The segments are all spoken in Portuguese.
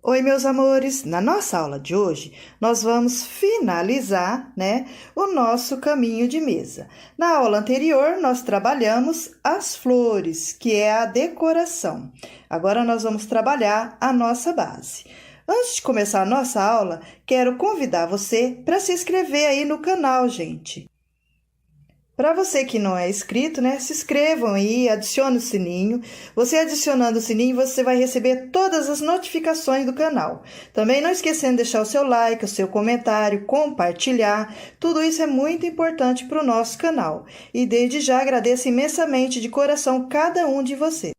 Oi, meus amores! Na nossa aula de hoje, nós vamos finalizar, o nosso caminho de mesa. Na aula anterior, nós trabalhamos as flores, que é a decoração. Agora, nós vamos trabalhar a nossa base. Antes de começar a nossa aula, quero convidar você para se inscrever aí no canal, gente. Para você que não é inscrito, se inscrevam aí, adicione o sininho. Você adicionando o sininho, você vai receber todas as notificações do canal. Também não esquecendo de deixar o seu like, o seu comentário, compartilhar. Tudo isso é muito importante para o nosso canal. E desde já agradeço imensamente de coração cada um de vocês.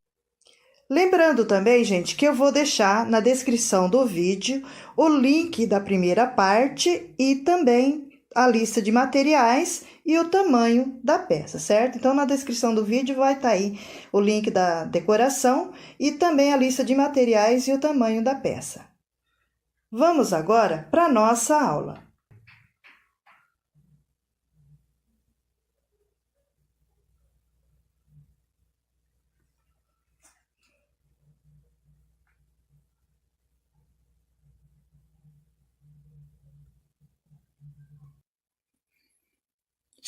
Lembrando também, gente, que eu vou deixar na descrição do vídeo o link da primeira parte e também a lista de materiais e o tamanho da peça, certo? Então, na descrição do vídeo vai estar aí o link da decoração e também a lista de materiais e o tamanho da peça. Vamos agora para a nossa aula.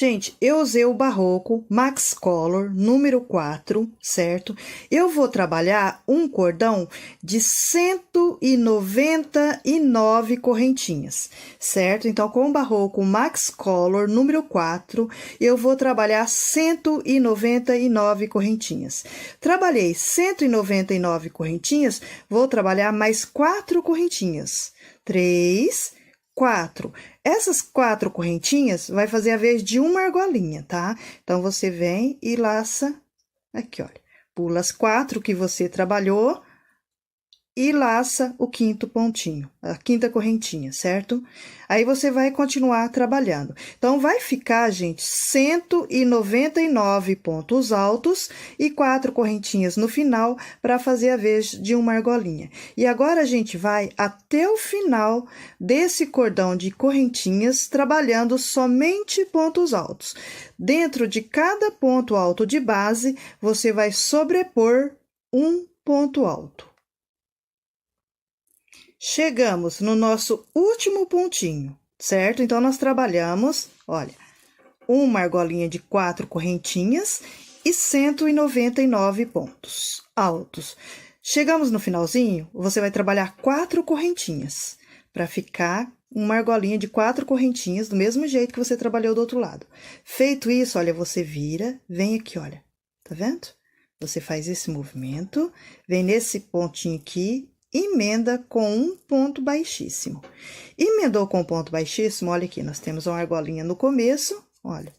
Gente, eu usei o Barroco Max Color número 4, certo? Eu vou trabalhar um cordão de 199 correntinhas, certo? Então, com o Barroco Max Color número 4, eu vou trabalhar 199 correntinhas. Trabalhei 199 correntinhas, vou trabalhar mais 4 correntinhas. 3, 4. Essas 4 correntinhas vai fazer a vez de uma argolinha, tá? Então, você vem e laça aqui, olha. Pula as 4 que você trabalhou e laça o quinto pontinho, a quinta correntinha, certo? Aí, você vai continuar trabalhando. Então, vai ficar, gente, 199 pontos altos e 4 correntinhas no final para fazer a vez de uma argolinha. E agora, a gente vai até o final desse cordão de correntinhas, trabalhando somente pontos altos. Dentro de cada ponto alto de base, você vai sobrepor um ponto alto. Chegamos no nosso último pontinho, certo? Então, nós trabalhamos, olha, uma argolinha de 4 correntinhas e 199 pontos altos. Chegamos no finalzinho, você vai trabalhar 4 correntinhas, para ficar uma argolinha de 4 correntinhas, do mesmo jeito que você trabalhou do outro lado. Feito isso, olha, você vira, vem aqui, olha, tá vendo? Você faz esse movimento, vem nesse pontinho aqui, emenda com um ponto baixíssimo. Emendou com um ponto baixíssimo, olha aqui, nós temos uma argolinha no começo, olha,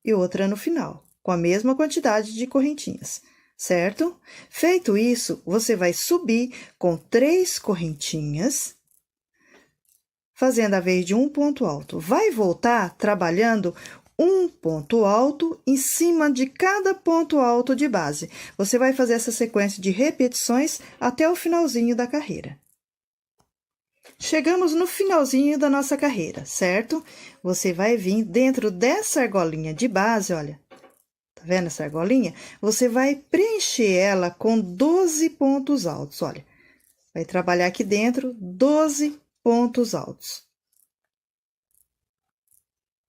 e outra no final, com a mesma quantidade de correntinhas, certo? Feito isso, você vai subir com 3 correntinhas, fazendo a vez de um ponto alto. Vai voltar trabalhando um ponto alto em cima de cada ponto alto de base. Você vai fazer essa sequência de repetições até o finalzinho da carreira. Chegamos no finalzinho da nossa carreira, certo? Você vai vir dentro dessa argolinha de base, olha. Tá vendo essa argolinha? Você vai preencher ela com 12 pontos altos, olha. Vai trabalhar aqui dentro 12 pontos altos.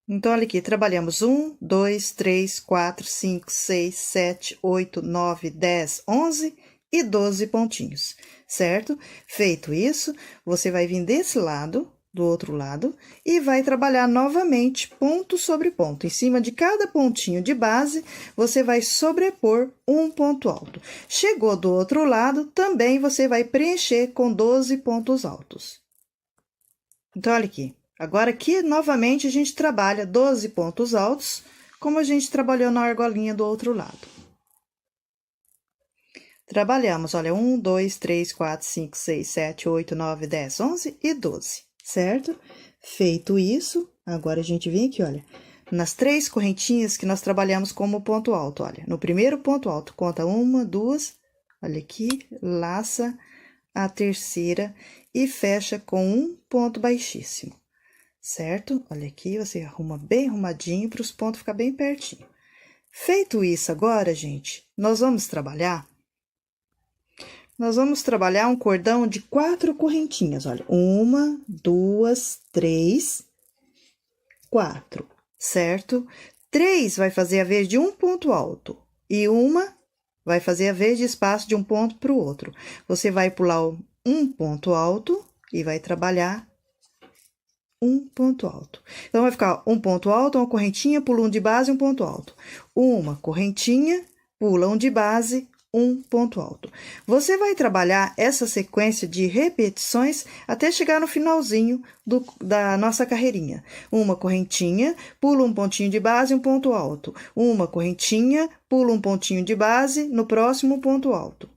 Então, olha aqui, trabalhamos 1, 2, 3, 4, 5, 6, 7, 8, 9, 10, 11 e 12 pontinhos, certo? Feito isso, você vai vir desse lado, do outro lado, e vai trabalhar novamente ponto sobre ponto. Em cima de cada pontinho de base, você vai sobrepor um ponto alto. Chegou do outro lado, também você vai preencher com 12 pontos altos. Então, olha aqui. Agora, aqui, novamente, a gente trabalha 12 pontos altos, como a gente trabalhou na argolinha do outro lado. Trabalhamos, olha, 1, 2, 3, 4, 5, 6, 7, 8, 9, 10, 11 e 12, certo? Feito isso, agora a gente vem aqui, olha, nas 3 correntinhas que nós trabalhamos como ponto alto, olha. No primeiro ponto alto, conta 1, 2, olha aqui, laça a terceira e fecha com um ponto baixíssimo. Certo? Olha aqui, você arruma bem arrumadinho para os pontos ficar bem pertinho. Feito isso agora, gente, nós vamos trabalhar nós vamos trabalhar um cordão de 4 correntinhas, olha. 1, 2, 3, 4, certo? 3 vai fazer a vez de um ponto alto e uma vai fazer a vez de espaço de um ponto para o outro. Você vai pular um ponto alto e vai trabalhar um ponto alto. Então, vai ficar um ponto alto, uma correntinha, pula um de base, um ponto alto. Uma correntinha, pula um de base, um ponto alto. Você vai trabalhar essa sequência de repetições até chegar no finalzinho da nossa carreirinha. Uma correntinha, pula um pontinho de base, um ponto alto. Uma correntinha, pula um pontinho de base, no próximo ponto alto.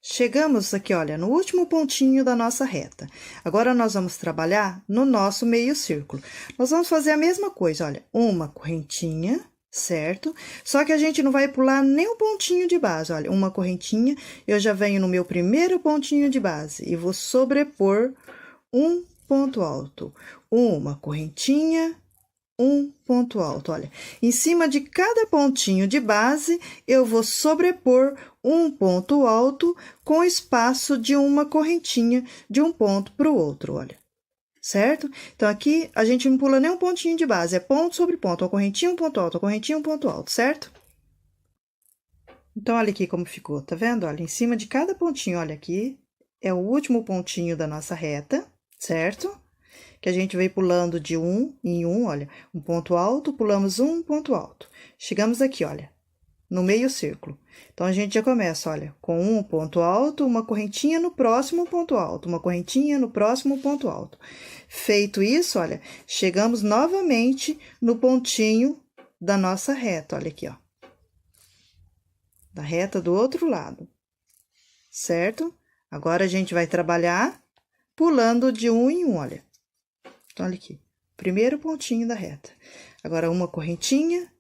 Chegamos aqui, olha, no último pontinho da nossa reta. Agora, nós vamos trabalhar no nosso meio círculo. Nós vamos fazer a mesma coisa, olha, uma correntinha, certo? Só que a gente não vai pular nem um pontinho de base, olha, uma correntinha, eu já venho no meu primeiro pontinho de base e vou sobrepor um ponto alto. Uma correntinha, um ponto alto, olha. Em cima de cada pontinho de base, eu vou sobrepor um ponto alto com espaço de uma correntinha de um ponto para o outro, olha. Certo? Então, aqui, a gente não pula nem um pontinho de base, é ponto sobre ponto, uma correntinha, um ponto alto, uma correntinha, um ponto alto, certo? Então, olha aqui como ficou, tá vendo? Olha, em cima de cada pontinho, olha aqui, é o último pontinho da nossa reta, certo? Que a gente veio pulando de um em um, olha, um ponto alto, pulamos um ponto alto. Chegamos aqui, olha, no meio círculo. Então, a gente já começa, olha, com um ponto alto, uma correntinha no próximo ponto alto, uma correntinha no próximo ponto alto. Feito isso, olha, chegamos novamente no pontinho da nossa reta, olha aqui, ó. Da reta do outro lado, certo? Agora, a gente vai trabalhar pulando de um em um, olha. Então, olha aqui, primeiro pontinho da reta. Agora, uma correntinha,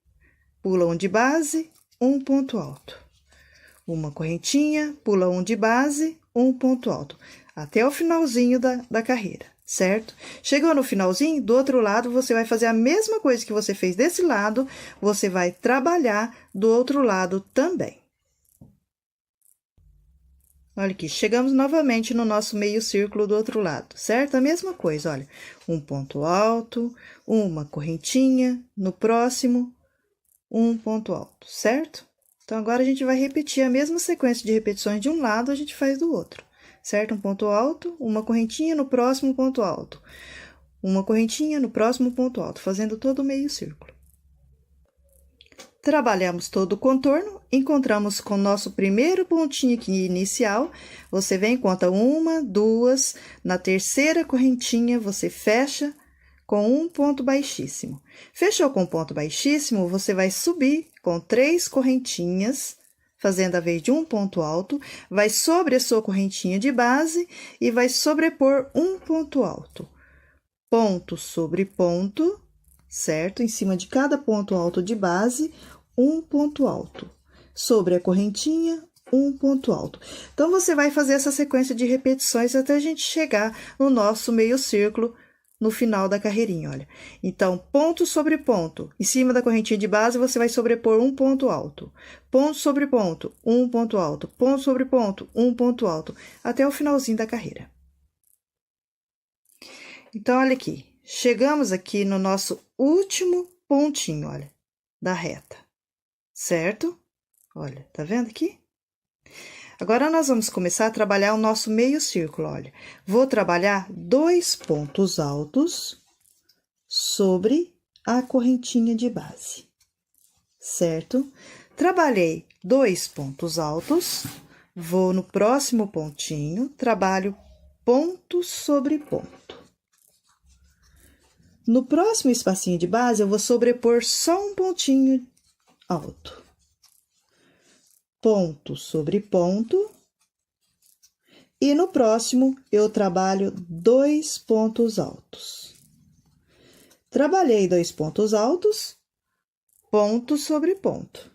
pula um de base, um ponto alto. Uma correntinha, pula um de base, um ponto alto. Até o finalzinho da carreira, certo? Chegou no finalzinho, do outro lado, você vai fazer a mesma coisa que você fez desse lado, você vai trabalhar do outro lado também. Olha aqui, chegamos novamente no nosso meio círculo do outro lado, certo? A mesma coisa, olha, um ponto alto, uma correntinha, no próximo, um ponto alto, certo? Então, agora a gente vai repetir a mesma sequência de repetições de um lado, a gente faz do outro, certo? Um ponto alto, uma correntinha, no próximo ponto alto. Uma correntinha, no próximo ponto alto, fazendo todo o meio círculo. Trabalhamos todo o contorno, encontramos com o nosso primeiro pontinho aqui inicial, você vem, conta uma, duas, na terceira correntinha, você fecha com um ponto baixíssimo. Fechou com ponto baixíssimo, você vai subir com 3 correntinhas, fazendo a vez de um ponto alto, vai sobre a sua correntinha de base e vai sobrepor um ponto alto. Ponto sobre ponto, certo? Em cima de cada ponto alto de base, um ponto alto. Sobre a correntinha, um ponto alto. Então, você vai fazer essa sequência de repetições até a gente chegar no nosso meio círculo, no final da carreirinha, olha. Então, ponto sobre ponto. Em cima da correntinha de base, você vai sobrepor um ponto alto. Ponto sobre ponto, um ponto alto. Ponto sobre ponto, um ponto alto. Até o finalzinho da carreira. Então, olha aqui. Chegamos aqui no nosso último pontinho, olha, da reta, certo? Olha, tá vendo aqui? Agora, nós vamos começar a trabalhar o nosso meio círculo, olha. Vou trabalhar 2 pontos altos sobre a correntinha de base, certo? Trabalhei 2 pontos altos, vou no próximo pontinho, trabalho ponto sobre ponto. No próximo espacinho de base, eu vou sobrepor só um pontinho alto. Ponto sobre ponto. E no próximo, eu trabalho 2 pontos altos. Trabalhei 2 pontos altos, ponto sobre ponto.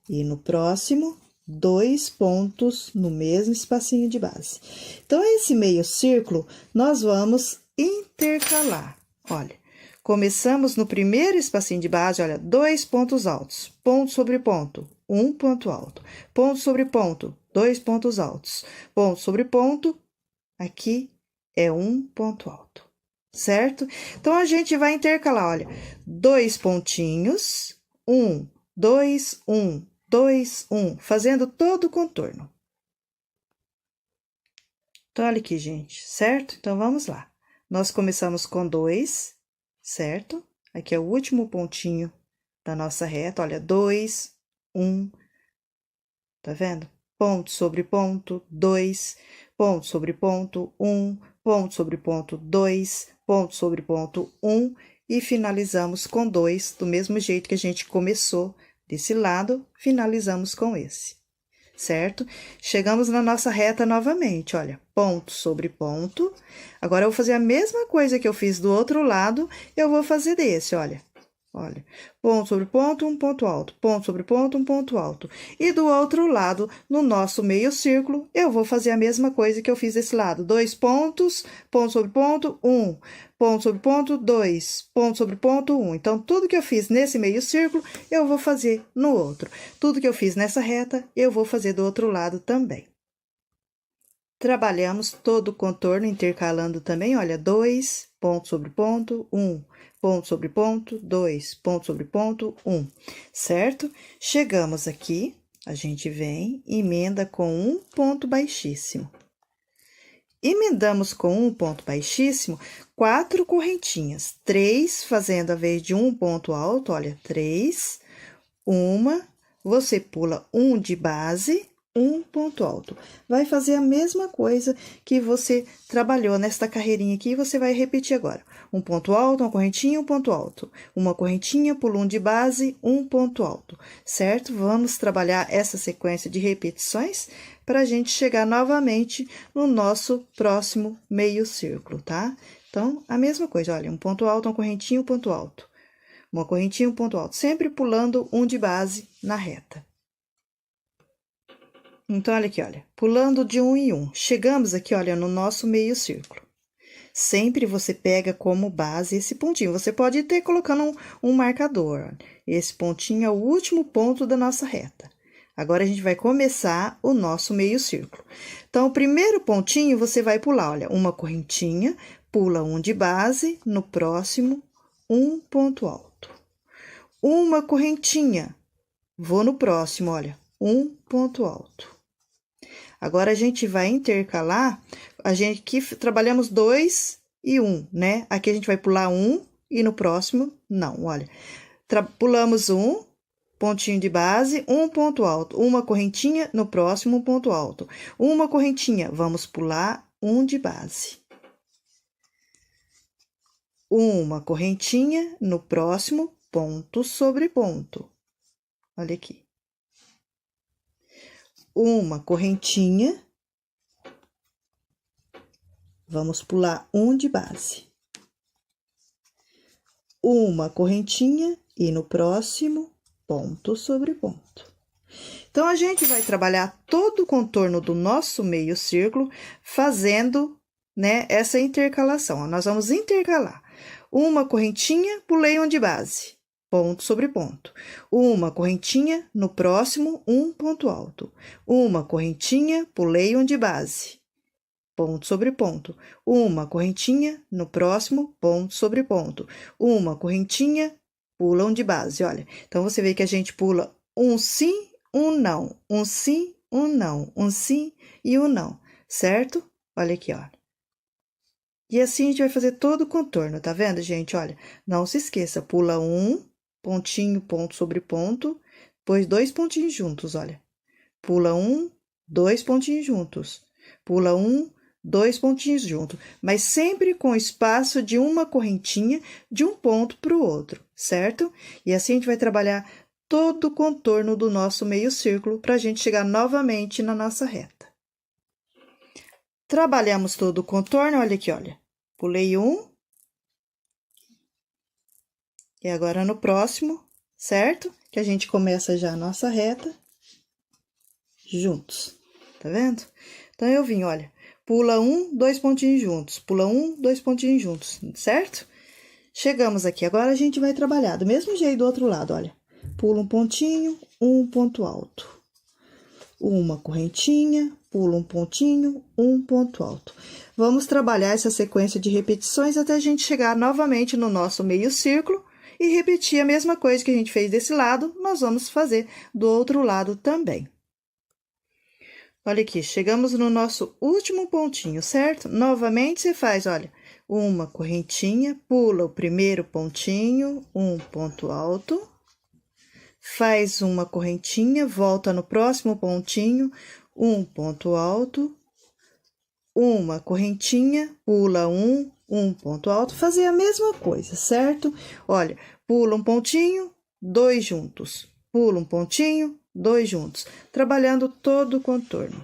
E no próximo, 2 pontos no mesmo espacinho de base. Então, esse meio círculo, nós vamos intercalar. Olha, começamos no primeiro espacinho de base, olha, 2 pontos altos, ponto sobre ponto, um ponto alto. Ponto sobre ponto, 2 pontos altos. Ponto sobre ponto, aqui é um ponto alto, certo? Então, a gente vai intercalar, olha, 2 pontinhos, 1, 2, 1, 2, 1, fazendo todo o contorno. Então, olha aqui, gente, certo? Então, vamos lá. Nós começamos com 2, certo? Aqui é o último pontinho da nossa reta, olha, 2, 1, tá vendo? Ponto sobre ponto, 2, ponto sobre ponto, 1, ponto sobre ponto, 2, ponto sobre ponto, 1, e finalizamos com 2, do mesmo jeito que a gente começou desse lado, finalizamos com esse, certo? Chegamos na nossa reta novamente, olha, ponto sobre ponto. Agora, eu vou fazer a mesma coisa que eu fiz do outro lado, eu vou fazer desse, olha. Olha, ponto sobre ponto, um ponto alto, ponto sobre ponto, um ponto alto. E do outro lado, no nosso meio círculo, eu vou fazer a mesma coisa que eu fiz desse lado. 2 pontos, ponto sobre ponto, 1, ponto sobre ponto, 2, ponto sobre ponto, 1. Então, tudo que eu fiz nesse meio círculo, eu vou fazer no outro. Tudo que eu fiz nessa reta, eu vou fazer do outro lado também. Trabalhamos todo o contorno intercalando também, olha, 2, ponto sobre ponto, 1, ponto sobre ponto, 2, ponto sobre ponto, 1, certo? Chegamos aqui, a gente vem, emenda com um ponto baixíssimo. Emendamos com um ponto baixíssimo, 4 correntinhas, 3 fazendo a vez de um ponto alto, olha, 3, uma, você pula um de base, um ponto alto. Vai fazer a mesma coisa que você trabalhou nesta carreirinha aqui, você vai repetir agora. Um ponto alto, uma correntinha, um ponto alto. Uma correntinha, pula um de base, um ponto alto, certo? Vamos trabalhar essa sequência de repetições para a gente chegar novamente no nosso próximo meio círculo, tá? Então, a mesma coisa, olha, um ponto alto, uma correntinha, um ponto alto. Uma correntinha, um ponto alto, sempre pulando um de base na reta. Então, olha aqui, olha, pulando de um em um. Chegamos aqui, olha, no nosso meio círculo. Sempre você pega como base esse pontinho. Você pode ter colocando um marcador. Olha. Esse pontinho é o último ponto da nossa reta. Agora, a gente vai começar o nosso meio círculo. Então, o primeiro pontinho, você vai pular, olha, uma correntinha, pula um de base, no próximo, um ponto alto. Uma correntinha, vou no próximo, olha, um ponto alto. Agora, a gente vai intercalar, aqui trabalhamos 2 e 1, né? Aqui a gente vai pular 1 e no próximo, não, olha. Pulamos 1, pontinho de base, um ponto alto. Uma correntinha, no próximo, um ponto alto. Uma correntinha, vamos pular um de base. Uma correntinha, no próximo, ponto sobre ponto. Olha aqui. Uma correntinha, vamos pular um de base. Uma correntinha e no próximo, ponto sobre ponto. Então, a gente vai trabalhar todo o contorno do nosso meio círculo fazendo, né, essa intercalação. Ó, nós vamos intercalar. Uma correntinha, pulei um de base. Ponto sobre ponto. Uma correntinha, no próximo, um ponto alto. Uma correntinha, pulei um de base. Ponto sobre ponto. Uma correntinha, no próximo, ponto sobre ponto. Uma correntinha, pula um de base, olha. Então, você vê que a gente pula um sim, um não. Um sim, um não. Um sim e um não, certo? Olha aqui, olha. E assim, a gente vai fazer todo o contorno, tá vendo, gente? Olha, não se esqueça, pula um pontinho, ponto sobre ponto, depois 2 pontinhos juntos, olha. Pula um, 2 pontinhos juntos. Pula um, 2 pontinhos juntos, mas sempre com espaço de uma correntinha de um ponto para o outro, certo? E assim a gente vai trabalhar todo o contorno do nosso meio círculo para a gente chegar novamente na nossa reta. Trabalhamos todo o contorno, olha aqui, olha. Pulei um. E agora, no próximo, certo? Que a gente começa já a nossa reta juntos, tá vendo? Então, eu vim, olha, pula um, 2 pontinhos juntos, pula um, 2 pontinhos juntos, certo? Chegamos aqui, agora a gente vai trabalhar do mesmo jeito do outro lado, olha. pula um pontinho, um ponto alto. Uma correntinha, pula um pontinho, um ponto alto. Vamos trabalhar essa sequência de repetições até a gente chegar novamente no nosso meio círculo e repetir a mesma coisa que a gente fez desse lado, nós vamos fazer do outro lado também. Olha aqui, chegamos no nosso último pontinho, certo? Novamente, você faz, olha, uma correntinha, pula o primeiro pontinho, um ponto alto. Faz uma correntinha, volta no próximo pontinho, um ponto alto. Uma correntinha, pula um ponto alto. Fazer a mesma coisa, certo? Olha, pula um pontinho, dois juntos. Pula um pontinho, dois juntos, trabalhando todo o contorno.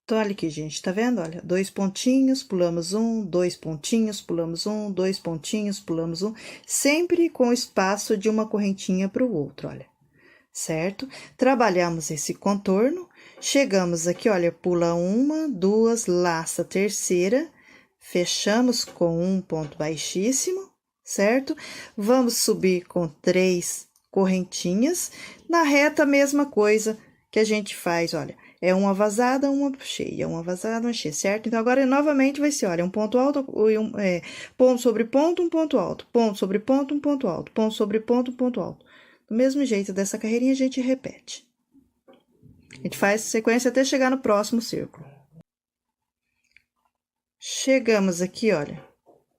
Então, olha aqui, gente, tá vendo? Olha, dois pontinhos, pulamos um, dois pontinhos, pulamos um, dois pontinhos, pulamos um, sempre com espaço de uma correntinha para o outro, olha, certo? Trabalhamos esse contorno, chegamos aqui, olha, pula uma, duas, laça a terceira, fechamos com um ponto baixíssimo, certo? Vamos subir com 3 correntinhas. Na reta, a mesma coisa que a gente faz, olha, é uma vazada, uma cheia, uma vazada, uma cheia, certo? Então, agora, novamente, vai ser, olha, um ponto alto, ponto sobre ponto, um ponto alto, ponto sobre ponto, um ponto alto, ponto sobre ponto, um ponto alto. Do mesmo jeito dessa carreirinha, a gente repete. A gente faz sequência até chegar no próximo círculo. Chegamos aqui, olha,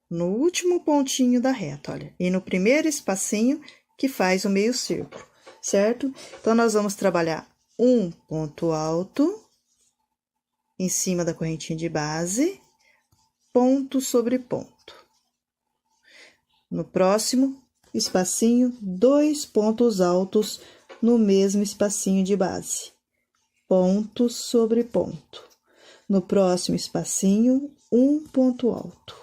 no último pontinho da reta, olha, e no primeiro espacinho que faz o meio círculo, certo? Então, nós vamos trabalhar um ponto alto em cima da correntinha de base, ponto sobre ponto. No próximo espacinho, 2 pontos altos no mesmo espacinho de base, ponto sobre ponto. No próximo espacinho, um ponto alto,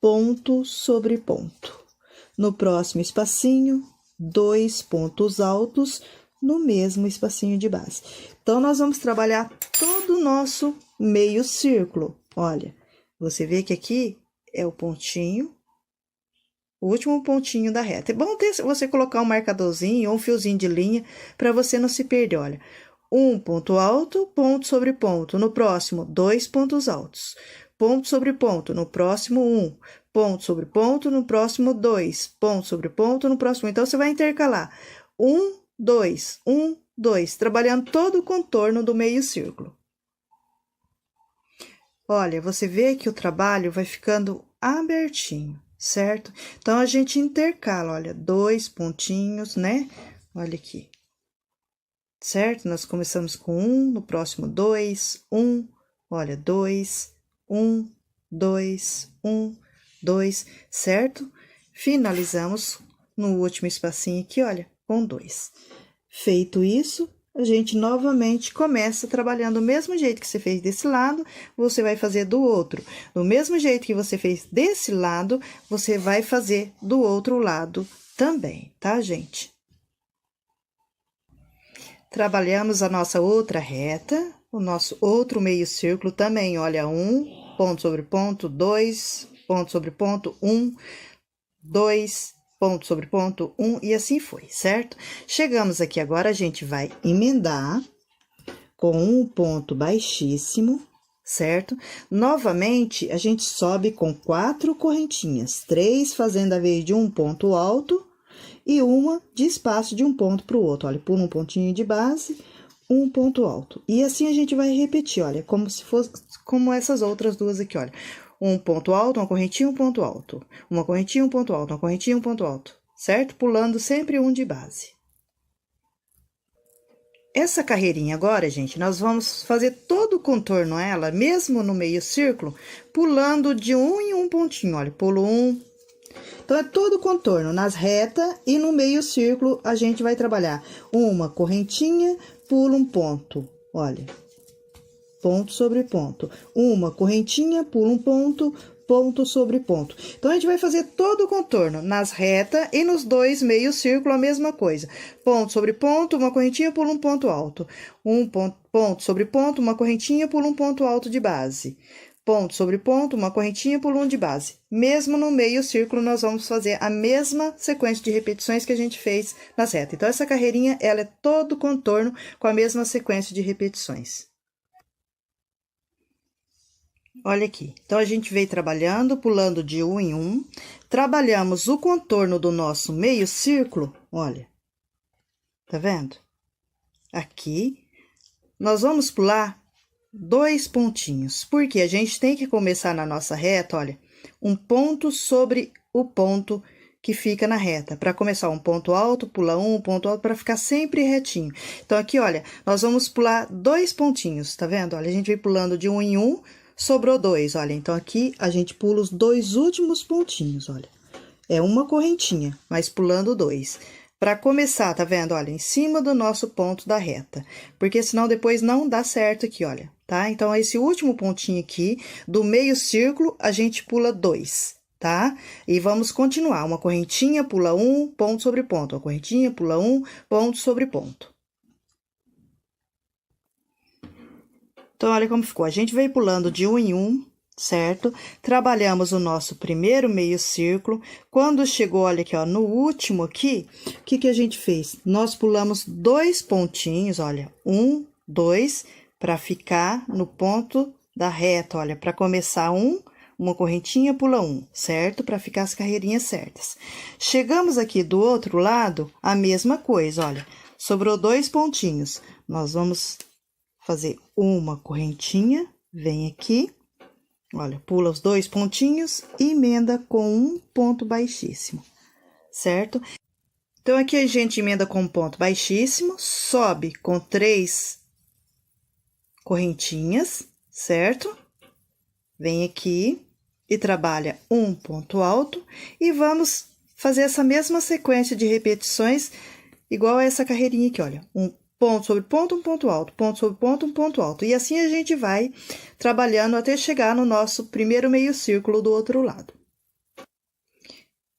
ponto sobre ponto. No próximo espacinho, 2 pontos altos no mesmo espacinho de base. Então, nós vamos trabalhar todo o nosso meio círculo. Olha, você vê que aqui é o pontinho, o último pontinho da reta. É bom você colocar um marcadorzinho ou um fiozinho de linha para você não se perder. Olha, um ponto alto, ponto sobre ponto. No próximo, 2 pontos altos. Ponto sobre ponto, no próximo, 1. Ponto sobre ponto, no próximo, 2. Ponto sobre ponto, no próximo. Então, você vai intercalar 1, 2, 1, 2, trabalhando todo o contorno do meio círculo. Olha, você vê que o trabalho vai ficando abertinho, certo? Então, a gente intercala, olha, 2 pontinhos, né? Olha aqui. Certo? Nós começamos com 1, no próximo 2, 1, olha, 2, 1, 2, 1, 2, certo? Finalizamos no último espacinho aqui, olha, com 2. Feito isso, a gente novamente começa trabalhando do mesmo jeito que você fez desse lado, você vai fazer do outro. Do mesmo jeito que você fez desse lado, você vai fazer do outro lado também, tá, gente? Trabalhamos a nossa outra reta, o nosso outro meio círculo também, olha, 1, ponto sobre ponto, 2, ponto sobre ponto, 1, 2, ponto sobre ponto, 1, e assim foi, certo? Chegamos aqui agora, a gente vai emendar com um ponto baixíssimo, certo? Novamente, a gente sobe com 4 correntinhas, 3 fazendo a vez de um ponto alto, e uma de espaço de um ponto para o outro. Olha, pula um pontinho de base, um ponto alto. E assim a gente vai repetir, olha, como se fosse, como essas outras duas aqui, olha. Um ponto alto, uma correntinha, um ponto alto. Uma correntinha, um ponto alto, uma correntinha, um ponto alto. Certo? Pulando sempre um de base. Essa carreirinha agora, gente, nós vamos fazer todo o contorno ela, mesmo no meio círculo, pulando de um em um pontinho, olha, pulo um. Então, é todo o contorno, nas retas e no meio círculo, a gente vai trabalhar uma correntinha, pula um ponto, olha, ponto sobre ponto. Uma correntinha, pula um ponto, ponto sobre ponto. Então, a gente vai fazer todo o contorno, nas retas e nos dois meio círculo, a mesma coisa. Ponto sobre ponto, uma correntinha, pula um ponto alto. Ponto sobre ponto, uma correntinha, pula um ponto alto de base. ponto sobre ponto, uma correntinha, pulo um de base. Mesmo no meio círculo, nós vamos fazer a mesma sequência de repetições que a gente fez nas retas. Então, essa carreirinha, ela é todo o contorno com a mesma sequência de repetições. Olha aqui, então, a gente veio trabalhando, pulando de um em um, trabalhamos o contorno do nosso meio círculo, olha, tá vendo? Aqui, nós vamos pular 2 pontinhos, porque a gente tem que começar na nossa reta, olha, um ponto sobre o ponto que fica na reta. Para começar um ponto alto, pula um ponto alto, para ficar sempre retinho. Então, aqui, olha, nós vamos pular 2 pontinhos, tá vendo? Olha, a gente vem pulando de um em um, sobrou 2, olha. Então, aqui, a gente pula os 2 últimos pontinhos, olha. É uma correntinha, mas pulando 2. Para começar, tá vendo? Olha, em cima do nosso ponto da reta. Porque senão depois não dá certo aqui, olha, tá? Então, esse último pontinho aqui, do meio círculo, a gente pula 2, tá? E vamos continuar. Uma correntinha, pula um, ponto sobre ponto. Uma correntinha, pula um, ponto sobre ponto. Então, olha como ficou. A gente veio pulando de um em um, certo? Trabalhamos o nosso primeiro meio círculo. Quando chegou, olha aqui, ó, no último aqui, o que que a gente fez? Nós pulamos 2 pontinhos, olha, 1, 2, para ficar no ponto da reta, olha, para começar uma correntinha, pula um, certo? Para ficar as carreirinhas certas. Chegamos aqui do outro lado, a mesma coisa, olha, sobrou 2 pontinhos. Nós vamos fazer uma correntinha, vem aqui. Olha, pula os 2 pontinhos e emenda com um ponto baixíssimo, certo? Então, aqui a gente emenda com um ponto baixíssimo, sobe com 3 correntinhas, certo? Vem aqui e trabalha um ponto alto e vamos fazer essa mesma sequência de repetições, igual a essa carreirinha aqui, olha. Um ponto sobre ponto, um ponto alto, ponto sobre ponto, um ponto alto. E assim a gente vai trabalhando até chegar no nosso primeiro meio círculo do outro lado.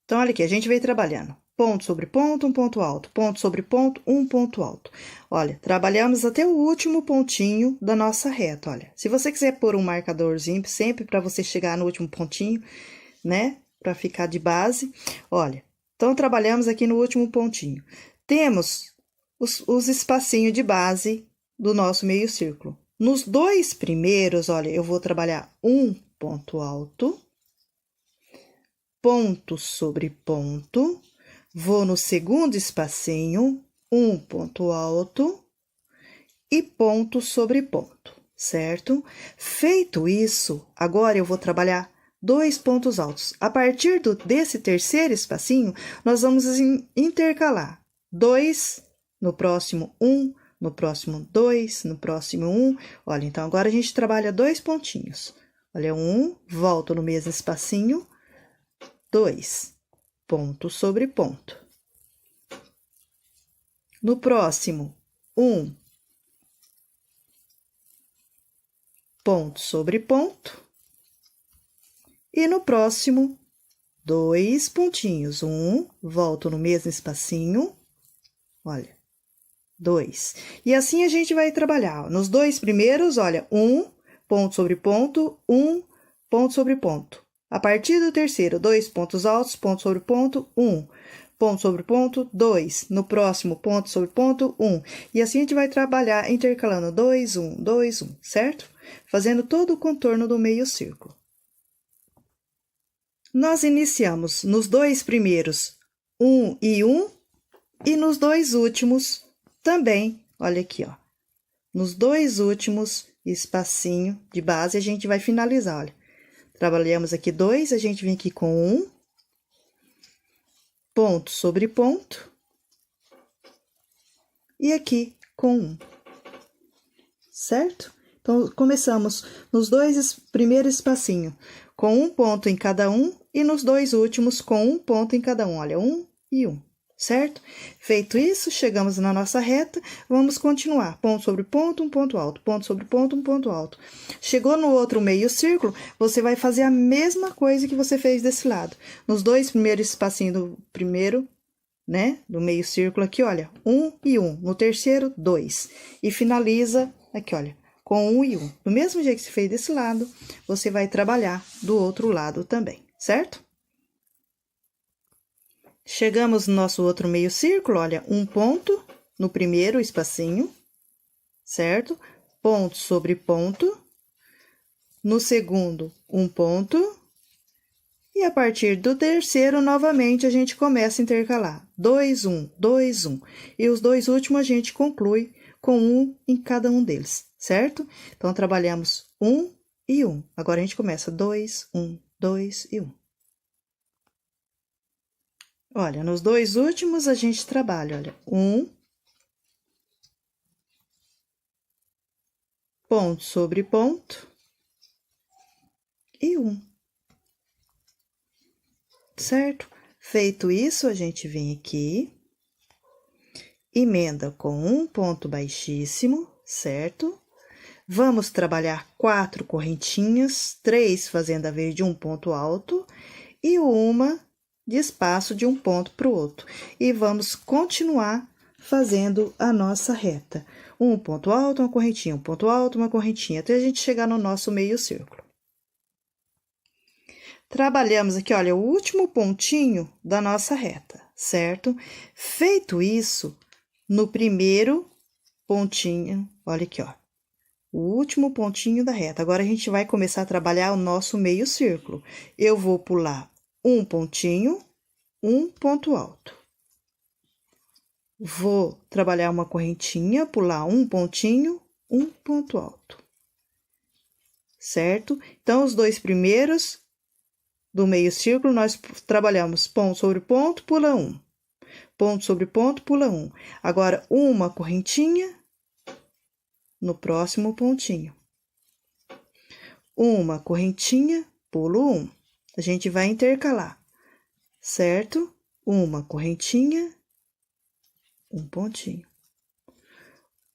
Então, olha aqui, a gente veio trabalhando. Ponto sobre ponto, um ponto alto, ponto sobre ponto, um ponto alto. Olha, trabalhamos até o último pontinho da nossa reta, olha. Se você quiser pôr um marcadorzinho, sempre para você chegar no último pontinho, né? Para ficar de base, olha. Então, trabalhamos aqui no último pontinho. Temos os espacinhos de base do nosso meio círculo. Nos 2 primeiros, olha, eu vou trabalhar um ponto alto, ponto sobre ponto, vou no segundo espacinho, um ponto alto e ponto sobre ponto, certo? Feito isso, agora eu vou trabalhar 2 pontos altos. A partir desse terceiro espacinho, nós vamos intercalar 2 no próximo 1, no próximo 2, no próximo 1. Olha, então, agora a gente trabalha 2 pontinhos. Olha, 1, volto no mesmo espacinho, 2, ponto sobre ponto. No próximo, 1, ponto sobre ponto. E no próximo, 2 pontinhos. 1, volto no mesmo espacinho, olha. 2. E assim a gente vai trabalhar, ó. Nos 2 primeiros, olha, 1, ponto sobre ponto, 1, ponto sobre ponto. A partir do terceiro, 2 pontos altos, ponto sobre ponto, 1, ponto sobre ponto, 2. No próximo, ponto sobre ponto, 1. E assim a gente vai trabalhar intercalando 2, 1, 2, 1, certo? Fazendo todo o contorno do meio círculo. Nós iniciamos nos 2 primeiros, 1 e 1, e nos 2 últimos, também, olha aqui, ó. Nos 2 últimos espacinho de base, a gente vai finalizar, olha. Trabalhamos aqui 2, a gente vem aqui com 1, ponto sobre ponto, e aqui com 1, certo? Então, começamos nos 2 primeiros espacinhos, com 1 ponto em cada um, e nos 2 últimos, com 1 ponto em cada um, olha, 1 e 1. Certo? Feito isso, chegamos na nossa reta, vamos continuar. Ponto sobre ponto, um ponto alto, ponto sobre ponto, um ponto alto. Chegou no outro meio círculo, você vai fazer a mesma coisa que você fez desse lado. Nos 2 primeiros espacinhos do primeiro, né, do meio círculo aqui, olha, 1 e 1. No terceiro, 2. E finaliza aqui, olha, com 1 e 1. Do mesmo jeito que você fez desse lado, você vai trabalhar do outro lado também, certo? Chegamos no nosso outro meio círculo, olha, um ponto no primeiro espacinho, certo? Ponto sobre ponto. No segundo, um ponto. E a partir do terceiro, novamente, a gente começa a intercalar. 2, 1, 2, 1. E os dois últimos a gente conclui com 1 em cada um deles, certo? Então, trabalhamos 1 e 1. Agora, a gente começa 2, 1, 2 e 1. Olha, nos dois últimos, a gente trabalha, olha, 1, ponto sobre ponto e 1. Certo? Feito isso, a gente vem aqui, emenda com um ponto baixíssimo, certo? Vamos trabalhar 4 correntinhas, 3 fazenda verde, um ponto alto e uma de espaço de um ponto para o outro. E vamos continuar fazendo a nossa reta. Um ponto alto, uma correntinha, um ponto alto, uma correntinha, até a gente chegar no nosso meio círculo. Trabalhamos aqui, olha, o último pontinho da nossa reta, certo? Feito isso, no primeiro pontinho, olha aqui, ó, o último pontinho da reta. Agora, a gente vai começar a trabalhar o nosso meio círculo. Eu vou pular um pontinho, um ponto alto. Vou trabalhar uma correntinha, pular um pontinho, um ponto alto. Certo? Então, os dois primeiros do meio círculo, nós trabalhamos ponto sobre ponto, pula 1. Ponto sobre ponto, pula 1. Agora, uma correntinha no próximo pontinho. Uma correntinha, pulo 1. A gente vai intercalar, certo? Uma correntinha, um pontinho.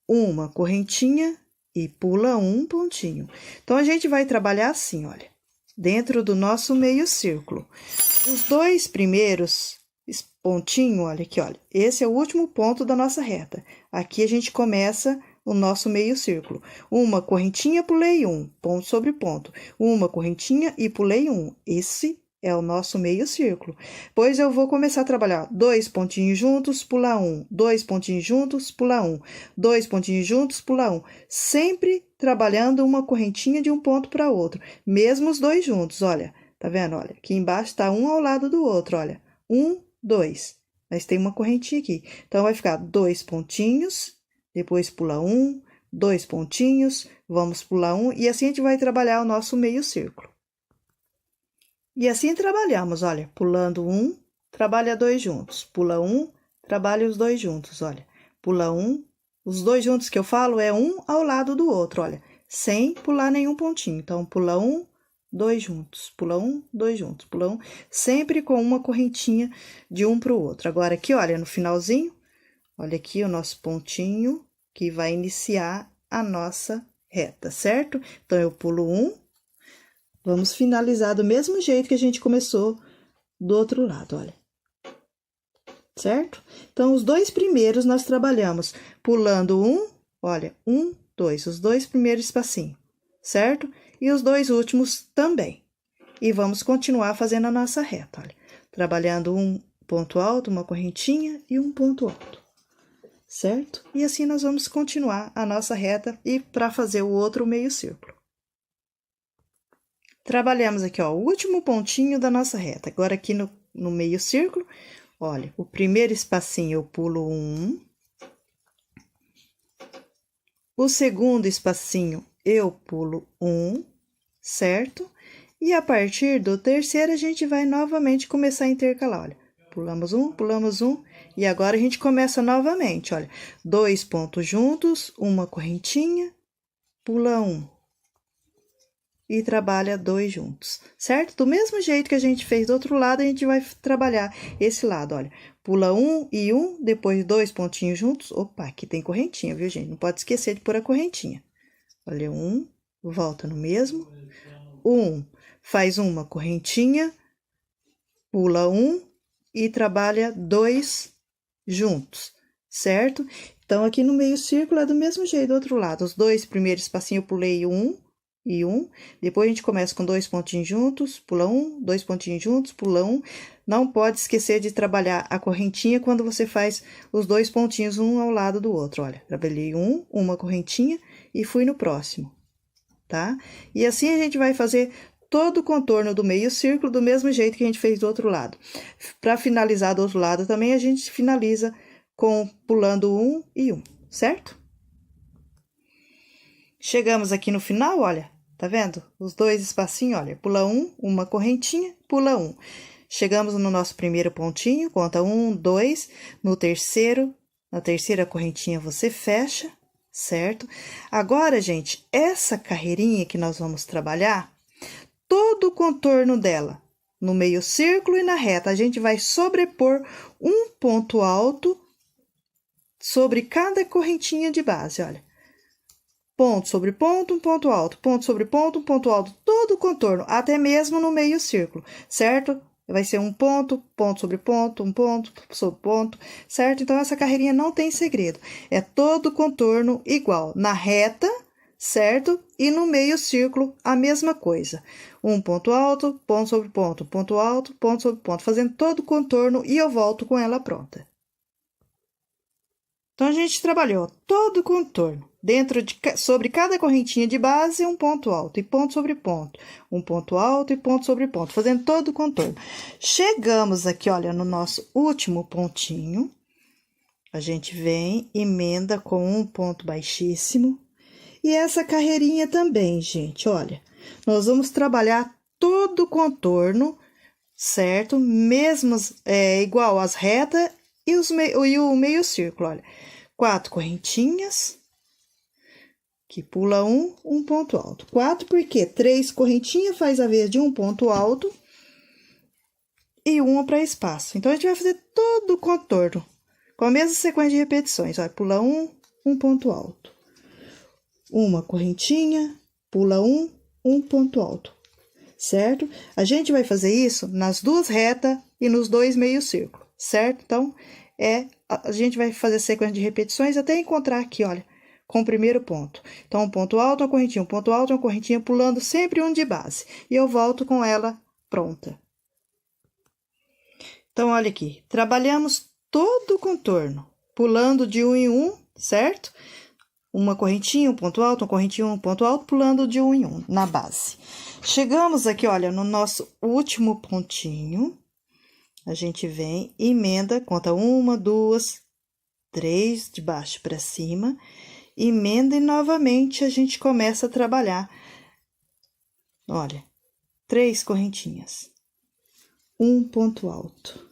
Uma correntinha e pula um pontinho. Então, a gente vai trabalhar assim, olha, dentro do nosso meio círculo. Os dois primeiros pontinhos, olha aqui, olha, esse é o último ponto da nossa reta. Aqui a gente começa o nosso meio círculo. Uma correntinha, pulei 1, ponto sobre ponto. Uma correntinha e pulei 1. Esse é o nosso meio círculo. Pois eu vou começar a trabalhar 2 pontinhos juntos, pular 1. 2 pontinhos juntos, pular 1. 2 pontinhos juntos, pular 1. Sempre trabalhando uma correntinha de um ponto para outro. Mesmo os dois juntos, olha. Tá vendo? Olha, aqui embaixo tá um ao lado do outro, olha. 1, 2. Mas tem uma correntinha aqui. Então, vai ficar 2 pontinhos, depois pula 1, 2 pontinhos, vamos pular 1. E assim a gente vai trabalhar o nosso meio círculo. E assim trabalhamos, olha, pulando 1, trabalha 2 juntos, pula 1, trabalha os dois juntos, olha, pula 1, os dois juntos que eu falo é um ao lado do outro, olha, sem pular nenhum pontinho. Então, pula 1, 2 juntos, pula 1, 2 juntos, pula 1, sempre com uma correntinha de um para o outro. Agora, aqui, olha, no finalzinho, olha aqui o nosso pontinho que vai iniciar a nossa reta, certo? Então, eu pulo 1. Vamos finalizar do mesmo jeito que a gente começou do outro lado, olha. Certo? Então, os dois primeiros nós trabalhamos pulando 1, olha, 1, 2, os dois primeiros espacinhos, certo? E os dois últimos também. E vamos continuar fazendo a nossa reta, olha. Trabalhando um ponto alto, uma correntinha e um ponto alto, certo? E assim nós vamos continuar a nossa reta e para fazer o outro meio círculo. Trabalhamos aqui, ó, o último pontinho da nossa reta. Agora, aqui no meio círculo, olha, o primeiro espacinho eu pulo 1. O segundo espacinho eu pulo 1, certo? E a partir do terceiro, a gente vai novamente começar a intercalar, olha. Pulamos 1, e agora a gente começa novamente, olha. 2 pontos juntos, uma correntinha, pula 1. E trabalha 2 juntos, certo? Do mesmo jeito que a gente fez do outro lado, a gente vai trabalhar esse lado, olha. Pula 1 e 1, depois 2 pontinhos juntos. Opa, aqui tem correntinha, viu, gente? Não pode esquecer de pôr a correntinha. Olha, 1, volta no mesmo. 1, faz uma correntinha, pula 1 e trabalha 2 juntos, certo? Então, aqui no meio círculo é do mesmo jeito do outro lado. Os dois primeiros espacinhos eu pulei um e um. Depois a gente começa com 2 pontinhos juntos, pula um, 2 pontinhos juntos, pula um. Não pode esquecer de trabalhar a correntinha quando você faz os 2 pontinhos um ao lado do outro. Olha, trabalhei uma correntinha e fui no próximo, tá? E assim a gente vai fazer todo o contorno do meio círculo do mesmo jeito que a gente fez do outro lado. Para finalizar do outro lado também, a gente finaliza com pulando um e um, certo? Chegamos aqui no final, olha, tá vendo? Os 2 espacinhos, olha, pula um, uma correntinha, pula um. Chegamos no nosso primeiro pontinho, conta 1, 2, no terceiro, na terceira correntinha você fecha, certo? Agora, gente, essa carreirinha que nós vamos trabalhar, todo o contorno dela, no meio círculo e na reta, a gente vai sobrepor um ponto alto sobre cada correntinha de base, olha. Ponto sobre ponto, um ponto alto, ponto sobre ponto, um ponto alto, todo o contorno, até mesmo no meio círculo, certo? Vai ser um ponto, ponto sobre ponto, um ponto sobre ponto, certo? Então, essa carreirinha não tem segredo, é todo o contorno igual, na reta, certo? E no meio círculo, a mesma coisa. Um ponto alto, ponto sobre ponto, ponto alto, ponto sobre ponto, fazendo todo o contorno e eu volto com ela pronta. Então, a gente trabalhou todo o contorno. Sobre cada correntinha de base, um ponto alto e ponto sobre ponto. Um ponto alto e ponto sobre ponto, fazendo todo o contorno. Chegamos aqui, olha, no nosso último pontinho. A gente vem, emenda com um ponto baixíssimo. E essa carreirinha também, gente, olha. Nós vamos trabalhar todo o contorno, certo? Igual as retas e o meio círculo, olha. 4 correntinhas, que pula um ponto alto. 4 porque 3 correntinhas faz a vez de um ponto alto e uma para espaço. Então, a gente vai fazer todo o contorno com a mesma sequência de repetições. Olha, pula um ponto alto. Uma correntinha, pula um ponto alto, certo? A gente vai fazer isso nas 2 retas e nos 2 meio círculos, certo? Então, a gente vai fazer sequência de repetições até encontrar aqui, olha, com o primeiro ponto. Então, um ponto alto, uma correntinha, um ponto alto, uma correntinha, pulando sempre um de base. E eu volto com ela pronta. Então, olha aqui, trabalhamos todo o contorno, pulando de um em um, certo? Uma correntinha, um ponto alto, uma correntinha, um ponto alto, pulando de um em um, na base. Chegamos aqui, olha, no nosso último pontinho. A gente vem, emenda, conta 1, 2, 3, de baixo para cima, emenda e novamente a gente começa a trabalhar. Olha, 3 correntinhas, um ponto alto.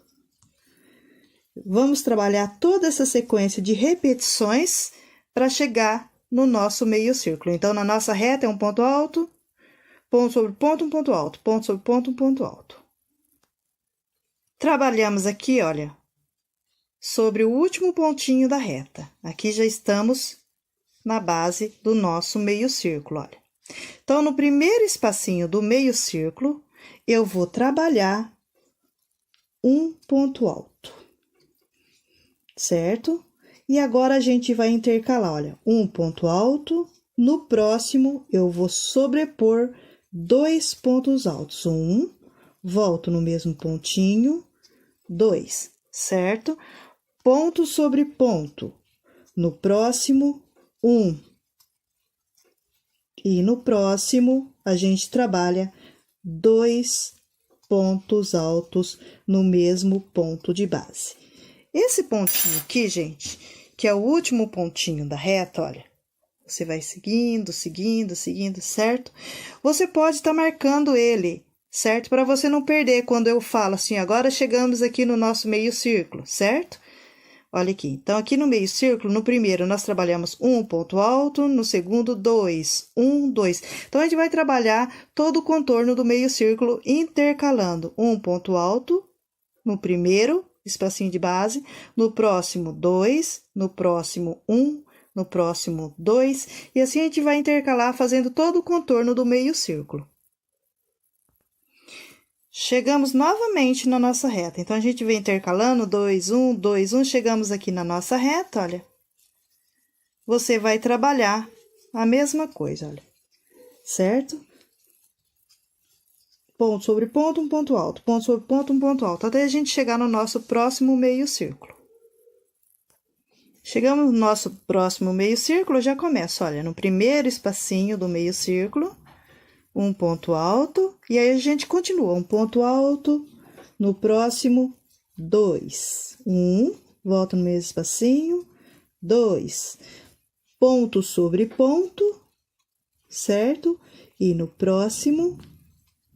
Vamos trabalhar toda essa sequência de repetições para chegar no nosso meio círculo. Então, na nossa reta é um ponto alto, ponto sobre ponto, um ponto alto, ponto sobre ponto, um ponto alto. Trabalhamos aqui, olha, sobre o último pontinho da reta. Aqui já estamos na base do nosso meio círculo, olha. Então, no primeiro espacinho do meio círculo, eu vou trabalhar um ponto alto, certo? E agora, a gente vai intercalar, olha, um ponto alto, no próximo, eu vou sobrepor 2 pontos altos. Volto no mesmo pontinho, 2, certo? Ponto sobre ponto. No próximo, 1. E no próximo, a gente trabalha 2 pontos altos no mesmo ponto de base. Esse pontinho aqui, gente, que é o último pontinho da reta, olha, você vai seguindo, seguindo, seguindo, certo? Você pode estar marcando ele, certo? Para você não perder quando eu falo assim, agora chegamos aqui no nosso meio círculo, certo? Olha aqui, então, aqui no meio círculo, no primeiro, nós trabalhamos um ponto alto, no segundo, 2, 1, 2. Então, a gente vai trabalhar todo o contorno do meio círculo, intercalando um ponto alto no primeiro espacinho de base, no próximo, 2, no próximo, 1, no próximo, 2, e assim a gente vai intercalar fazendo todo o contorno do meio círculo. Chegamos novamente na nossa reta, então, a gente vem intercalando 2, 1, 2, 1, chegamos aqui na nossa reta, olha. você vai trabalhar a mesma coisa, olha, certo? Ponto sobre ponto, um ponto alto, ponto sobre ponto, um ponto alto, até a gente chegar no nosso próximo meio círculo. Chegamos no nosso próximo meio círculo, já começa, olha, no primeiro espacinho do meio círculo, um ponto alto, e aí a gente continua, um ponto alto, no próximo, 2. Volta no mesmo espacinho, 2. Ponto sobre ponto, certo? E no próximo,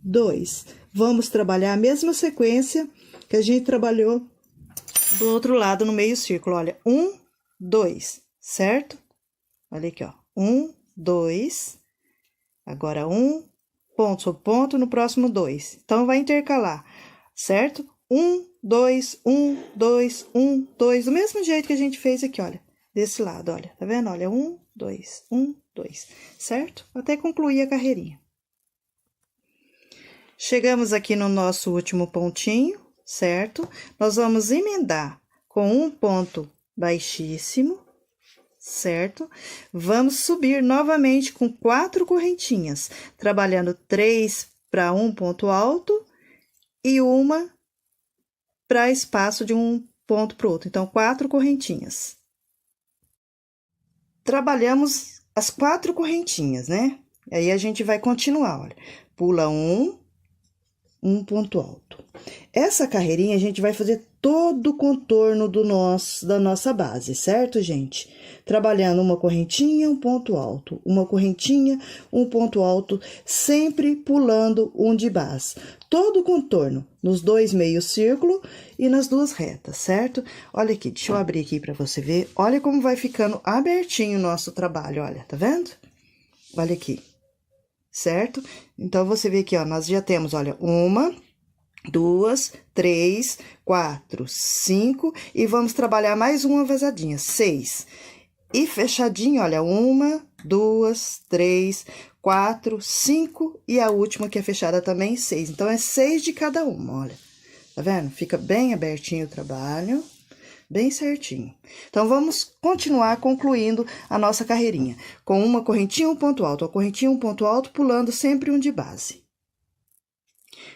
2. Vamos trabalhar a mesma sequência que a gente trabalhou do outro lado no meio círculo, olha, 1, 2, certo? Olha aqui, ó, 1, 2, agora 1, ponto sobre ponto, no próximo 2. Então, vai intercalar, certo? 1, 2, 1, 2, 1, 2, do mesmo jeito que a gente fez aqui, olha, desse lado, olha, tá vendo? Olha, 1, 2, 1, 2, certo? Até concluir a carreirinha. Chegamos aqui no nosso último pontinho, certo? Nós vamos emendar com um ponto baixíssimo, certo? Vamos subir novamente com 4 correntinhas, trabalhando 3 para um ponto alto e uma para espaço de um ponto para o outro. Então, 4 correntinhas. Trabalhamos as 4 correntinhas, né? Aí, a gente vai continuar, olha. Pula um ponto alto. Essa carreirinha, a gente vai fazer todo o contorno da nossa base, certo, gente? Trabalhando uma correntinha, um ponto alto, uma correntinha, um ponto alto, sempre pulando um de base. Todo o contorno, nos 2 meios círculos e nas 2 retas, certo? Olha aqui, deixa eu abrir aqui para você ver. Olha como vai ficando abertinho o nosso trabalho, olha, tá vendo? Olha aqui. Certo? Então, você vê aqui, ó, nós já temos, olha, 1, 2, 3, 4, 5, e vamos trabalhar mais uma vazadinha, 6. E fechadinho, olha, 1, 2, 3, 4, 5, e a última que é fechada também, 6. Então, é 6 de cada uma, olha. Tá vendo? Fica bem abertinho o trabalho. Bem certinho. Então, vamos continuar concluindo a nossa carreirinha. Com uma correntinha, um ponto alto, uma correntinha, um ponto alto, pulando sempre um de base.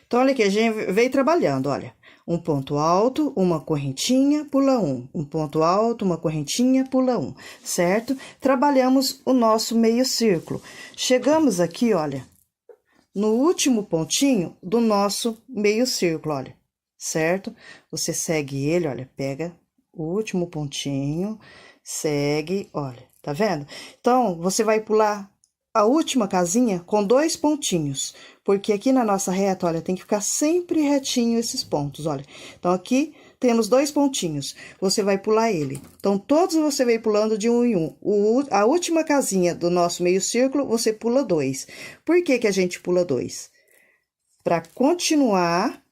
Então, olha aqui, a gente veio trabalhando, olha. Um ponto alto, uma correntinha, pula um. Um ponto alto, uma correntinha, pula um, certo? Trabalhamos o nosso meio círculo. Chegamos aqui, olha, no último pontinho do nosso meio círculo, olha, certo? Você segue ele, olha, pega o último pontinho, segue, olha, tá vendo? Então, você vai pular a última casinha com 2 pontinhos, porque aqui na nossa reta, olha, tem que ficar sempre retinho esses pontos, olha. Então, aqui temos 2 pontinhos, você vai pular ele. Então, todos você vai pulando de um em um. A última casinha do nosso meio círculo, você pula 2. Por que que a gente pula 2? Para continuar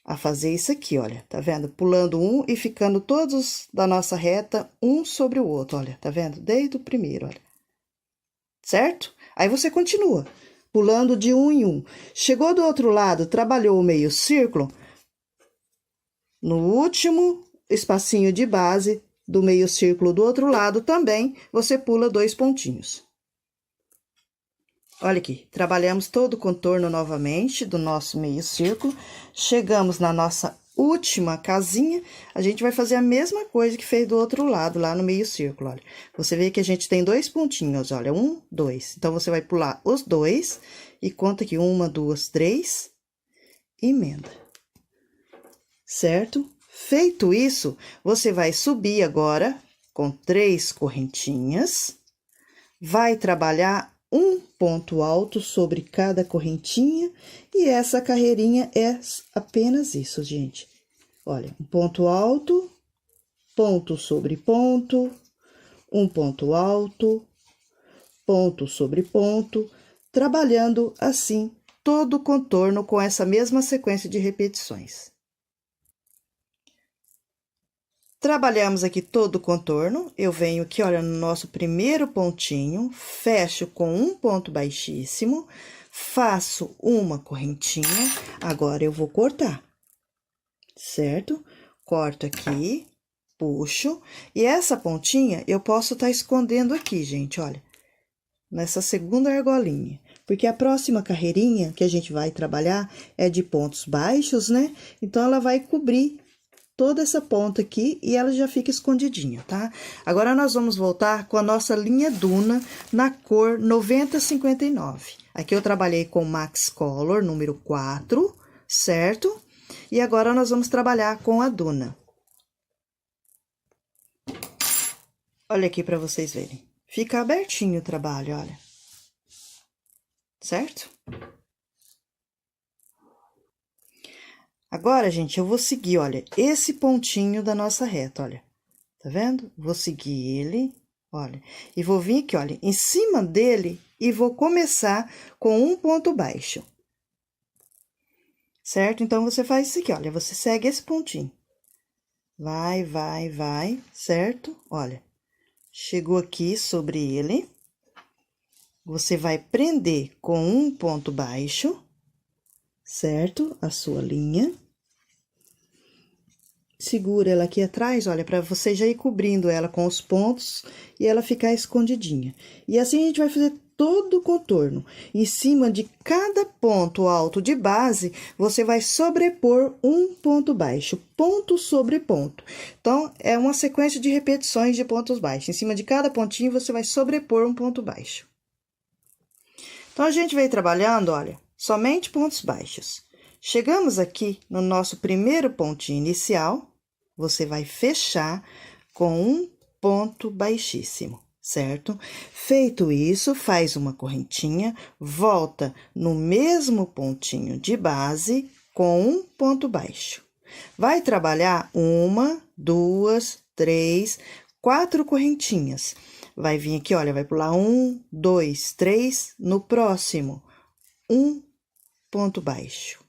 a fazer isso aqui, olha, tá vendo? Pulando um e ficando todos da nossa reta, um sobre o outro, olha, tá vendo? Desde o primeiro, olha. Certo? Aí, você continua, pulando de um em um. Chegou do outro lado, trabalhou o meio círculo, no último espacinho de base do meio círculo do outro lado também, você pula 2 pontinhos. Olha aqui, trabalhamos todo o contorno novamente do nosso meio círculo. Chegamos na nossa última casinha, a gente vai fazer a mesma coisa que fez do outro lado, lá no meio círculo, olha. Você vê que a gente tem 2 pontinhos, olha, 1, 2. Então, você vai pular os 2 e conta aqui, 1, 2, 3, emenda. Certo? Feito isso, você vai subir agora com 3 correntinhas, vai trabalhar um ponto alto sobre cada correntinha, e essa carreirinha é apenas isso, gente. Olha, um ponto alto, ponto sobre ponto, um ponto alto, ponto sobre ponto, trabalhando assim todo o contorno com essa mesma sequência de repetições. Trabalhamos aqui todo o contorno, eu venho aqui, olha, no nosso primeiro pontinho, fecho com um ponto baixíssimo, faço uma correntinha, agora eu vou cortar, certo? Corto aqui, puxo, e essa pontinha eu posso estar escondendo aqui, gente, olha, nessa segunda argolinha. Porque a próxima carreirinha que a gente vai trabalhar é de pontos baixos, né? Então, ela vai cobrir toda essa ponta aqui e ela já fica escondidinha, tá? Agora, nós vamos voltar com a nossa linha Duna na cor 9059. Aqui eu trabalhei com Max Color, número 4, certo? E agora, nós vamos trabalhar com a Duna. Olha aqui pra vocês verem. Fica abertinho o trabalho, olha. Certo? Agora, gente, eu vou seguir, olha, esse pontinho da nossa reta, olha. Tá vendo? Vou seguir ele, olha. E vou vir aqui, olha, em cima dele e vou começar com um ponto baixo. Certo? Então, você faz isso aqui, olha, você segue esse pontinho. Vai, vai, vai, certo? Olha. Chegou aqui sobre ele, você vai prender com um ponto baixo, certo? A sua linha. Segura ela aqui atrás, olha, para você já ir cobrindo ela com os pontos e ela ficar escondidinha. E assim a gente vai fazer todo o contorno. Em cima de cada ponto alto de base, você vai sobrepor um ponto baixo, ponto sobre ponto. Então, é uma sequência de repetições de pontos baixos. Em cima de cada pontinho, você vai sobrepor um ponto baixo. Então, a gente veio trabalhando, olha, somente pontos baixos. Chegamos aqui no nosso primeiro pontinho inicial, você vai fechar com um ponto baixíssimo. Certo? Feito isso, faz uma correntinha, volta no mesmo pontinho de base com um ponto baixo. Vai trabalhar uma, duas, três, 4 correntinhas. Vai vir aqui, olha, vai pular 1, 2, 3, no próximo, um ponto baixo.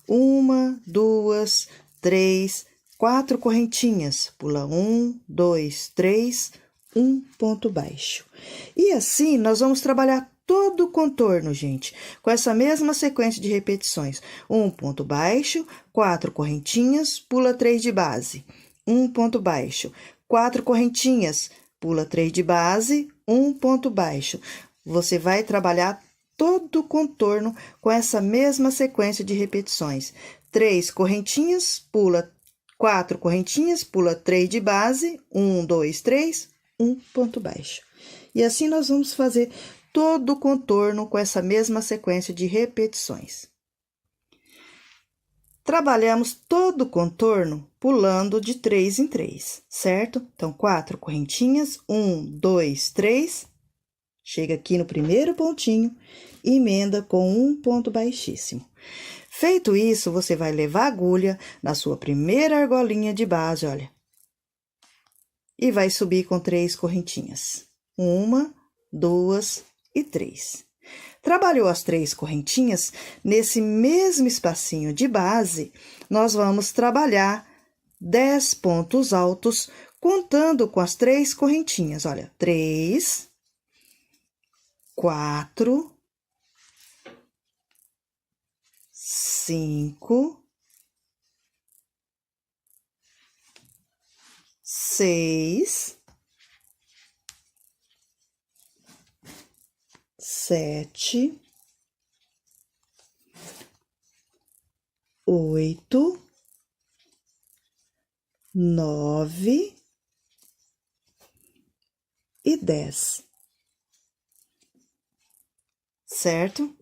1, 2, 3, 4 correntinhas, pula 1, 2, 3, um ponto baixo. E assim, nós vamos trabalhar todo o contorno, gente, com essa mesma sequência de repetições. Um ponto baixo, 4 correntinhas, pula 3 de base. Um ponto baixo, 4 correntinhas, pula 3 de base, um ponto baixo. Você vai trabalhar todo o contorno com essa mesma sequência de repetições. 3 correntinhas, pula 4 correntinhas, pula 3 de base, 1, 2, 3, um ponto baixo. E assim nós vamos fazer todo o contorno com essa mesma sequência de repetições. Trabalhamos todo o contorno pulando de 3 em 3, certo? Então, 4 correntinhas, 1, 2, 3, chega aqui no primeiro pontinho, emenda com um ponto baixíssimo. Feito isso, você vai levar a agulha na sua primeira argolinha de base, olha. E vai subir com 3 correntinhas. 1, 2 e 3. Trabalhou as 3 correntinhas, nesse mesmo espacinho de base, nós vamos trabalhar 10 pontos altos, contando com as 3 correntinhas. Olha, 3, 4, 5, 6, 7, 8, 9 e 10. Certo?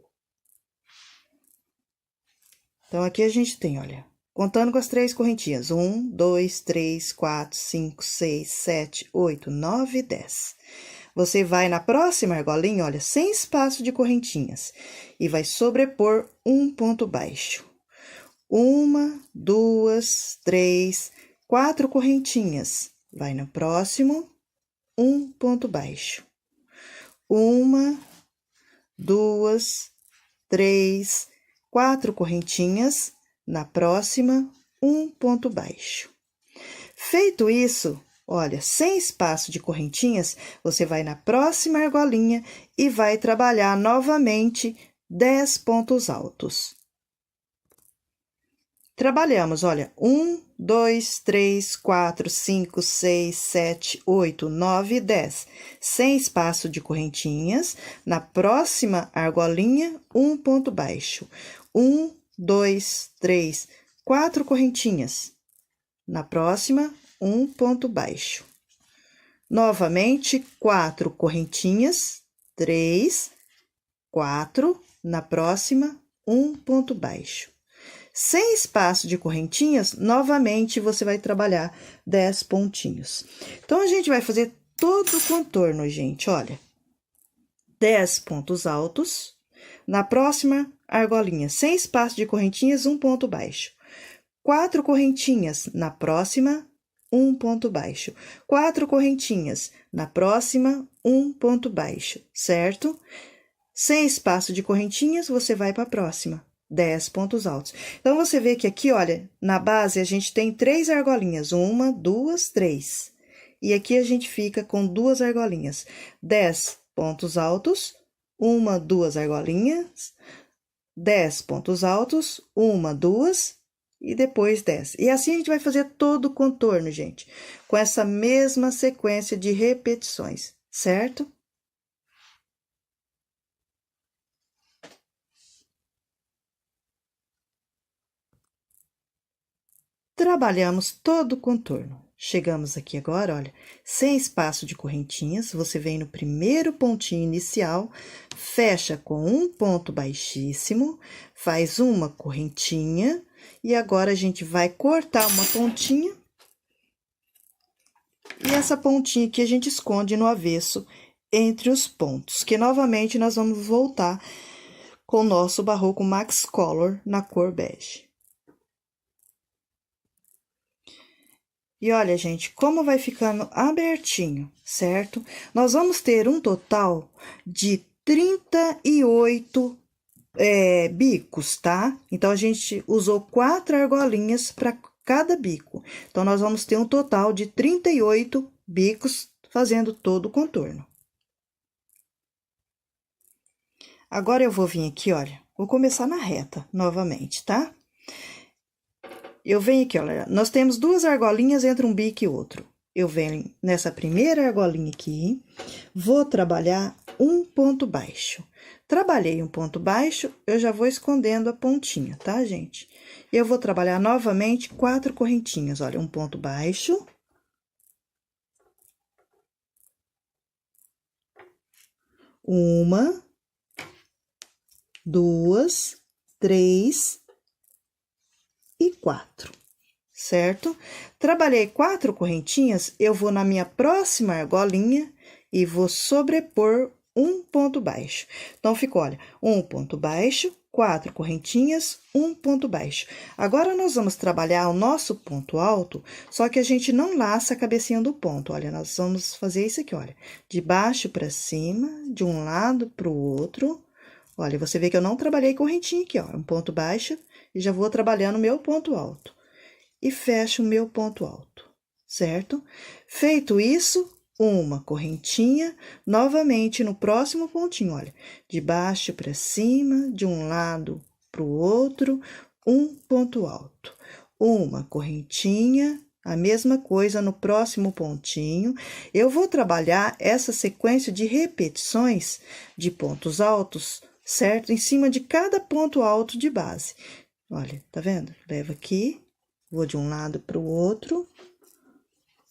Então, aqui a gente tem, olha, contando com as 3 correntinhas, 1, 2, 3, 4, 5, 6, 7, 8, 9 e 10. Você vai na próxima argolinha, olha, sem espaço de correntinhas, e vai sobrepor um ponto baixo. 1, 2, 3, 4 correntinhas. Vai no próximo, um ponto baixo. 1, 2, 3, 4 correntinhas, na próxima, um ponto baixo. Feito isso, olha, sem espaço de correntinhas, você vai na próxima argolinha e vai trabalhar novamente 10 pontos altos. Trabalhamos, olha, 1, 2, 3, 4, 5, 6, 7, 8, 9, 10. Sem espaço de correntinhas. Na próxima argolinha, um ponto baixo. 1, 2, 3, 4 correntinhas. Na próxima, um ponto baixo. Novamente, 4 correntinhas, 3, 4. Na próxima, um ponto baixo. Sem espaço de correntinhas, novamente, você vai trabalhar 10 pontinhos. Então, a gente vai fazer todo o contorno, gente, olha. 10 pontos altos. Na próxima argolinha, sem espaço de correntinhas, um ponto baixo. 4 correntinhas. Na próxima, um ponto baixo. 4 correntinhas. Na próxima, um ponto baixo, certo? Sem espaço de correntinhas, você vai para a próxima. 10 pontos altos. Então, você vê que aqui, olha, na base, a gente tem 3 argolinhas. 1, 2, 3. E aqui a gente fica com 2 argolinhas. 10 pontos altos, 1, 2 argolinhas. 10 pontos altos, 1, 2 e depois 10. E assim a gente vai fazer todo o contorno, gente, com essa mesma sequência de repetições, certo? Trabalhamos todo o contorno. Chegamos aqui agora, olha, sem espaço de correntinhas, você vem no primeiro pontinho inicial, fecha com um ponto baixíssimo, faz uma correntinha, e agora a gente vai cortar uma pontinha, e essa pontinha aqui a gente esconde no avesso entre os pontos, que novamente nós vamos voltar com o nosso barroco Max Color na cor bege. E olha, gente, como vai ficando abertinho, certo? Nós vamos ter um total de 38 bicos, tá? Então, a gente usou 4 argolinhas para cada bico. Então, nós vamos ter um total de 38 bicos fazendo todo o contorno. Agora, eu vou vir aqui, olha, vou começar na reta novamente, tá? Eu venho aqui, olha, nós temos 2 argolinhas entre um bico e outro. Eu venho nessa primeira argolinha aqui, vou trabalhar um ponto baixo. Trabalhei um ponto baixo, eu já vou escondendo a pontinha, tá, gente? E eu vou trabalhar novamente 4 correntinhas, olha, um ponto baixo. Uma, 2, 3 e 4, certo? Trabalhei 4 correntinhas, eu vou na minha próxima argolinha e vou sobrepor um ponto baixo. Então, ficou, olha, um ponto baixo, 4 correntinhas, um ponto baixo. Agora, nós vamos trabalhar o nosso ponto alto, só que a gente não laça a cabecinha do ponto, olha, nós vamos fazer isso aqui, olha, de baixo para cima, de um lado para o outro. Olha, você vê que eu não trabalhei correntinha aqui, ó, um ponto baixo, e já vou trabalhando o meu ponto alto. E fecho o meu ponto alto, certo? Feito isso, uma correntinha, novamente no próximo pontinho, olha, de baixo para cima, de um lado para o outro, um ponto alto. Uma correntinha, a mesma coisa no próximo pontinho. Eu vou trabalhar essa sequência de repetições de pontos altos, certo? Em cima de cada ponto alto de base. Olha, tá vendo? Levo aqui, vou de um lado para o outro,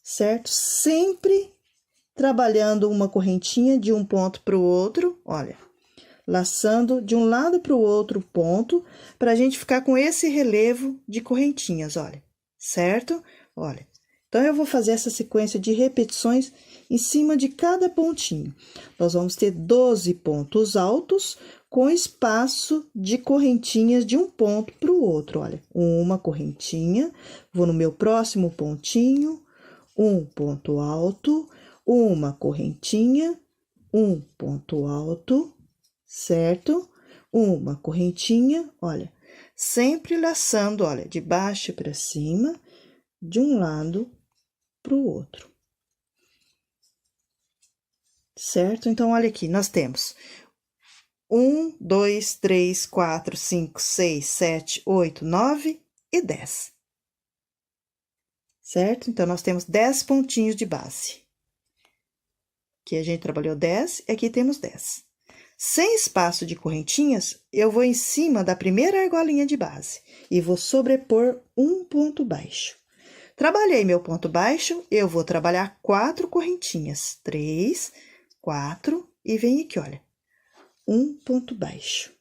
certo? Sempre trabalhando uma correntinha de um ponto para o outro, olha, laçando de um lado para o outro ponto, para a gente ficar com esse relevo de correntinhas, olha, certo? Olha, então, eu vou fazer essa sequência de repetições em cima de cada pontinho. Nós vamos ter 12 pontos altos com espaço de correntinhas de um ponto para o outro, olha, uma correntinha, vou no meu próximo pontinho, um ponto alto, uma correntinha, um ponto alto, certo? Uma correntinha, olha, sempre laçando, olha, de baixo para cima, de um lado para o outro. Certo? Então, olha aqui, nós temos 1, 2, 3, 4, 5, 6, 7, 8, 9 e 10. Certo? Então, nós temos 10 pontinhos de base. Aqui a gente trabalhou 10 e aqui temos 10. Sem espaço de correntinhas, eu vou em cima da primeira argolinha de base e vou sobrepor um ponto baixo. Trabalhei meu ponto baixo, eu vou trabalhar 4 correntinhas. 3, 4 e vem aqui, olha, um ponto baixo.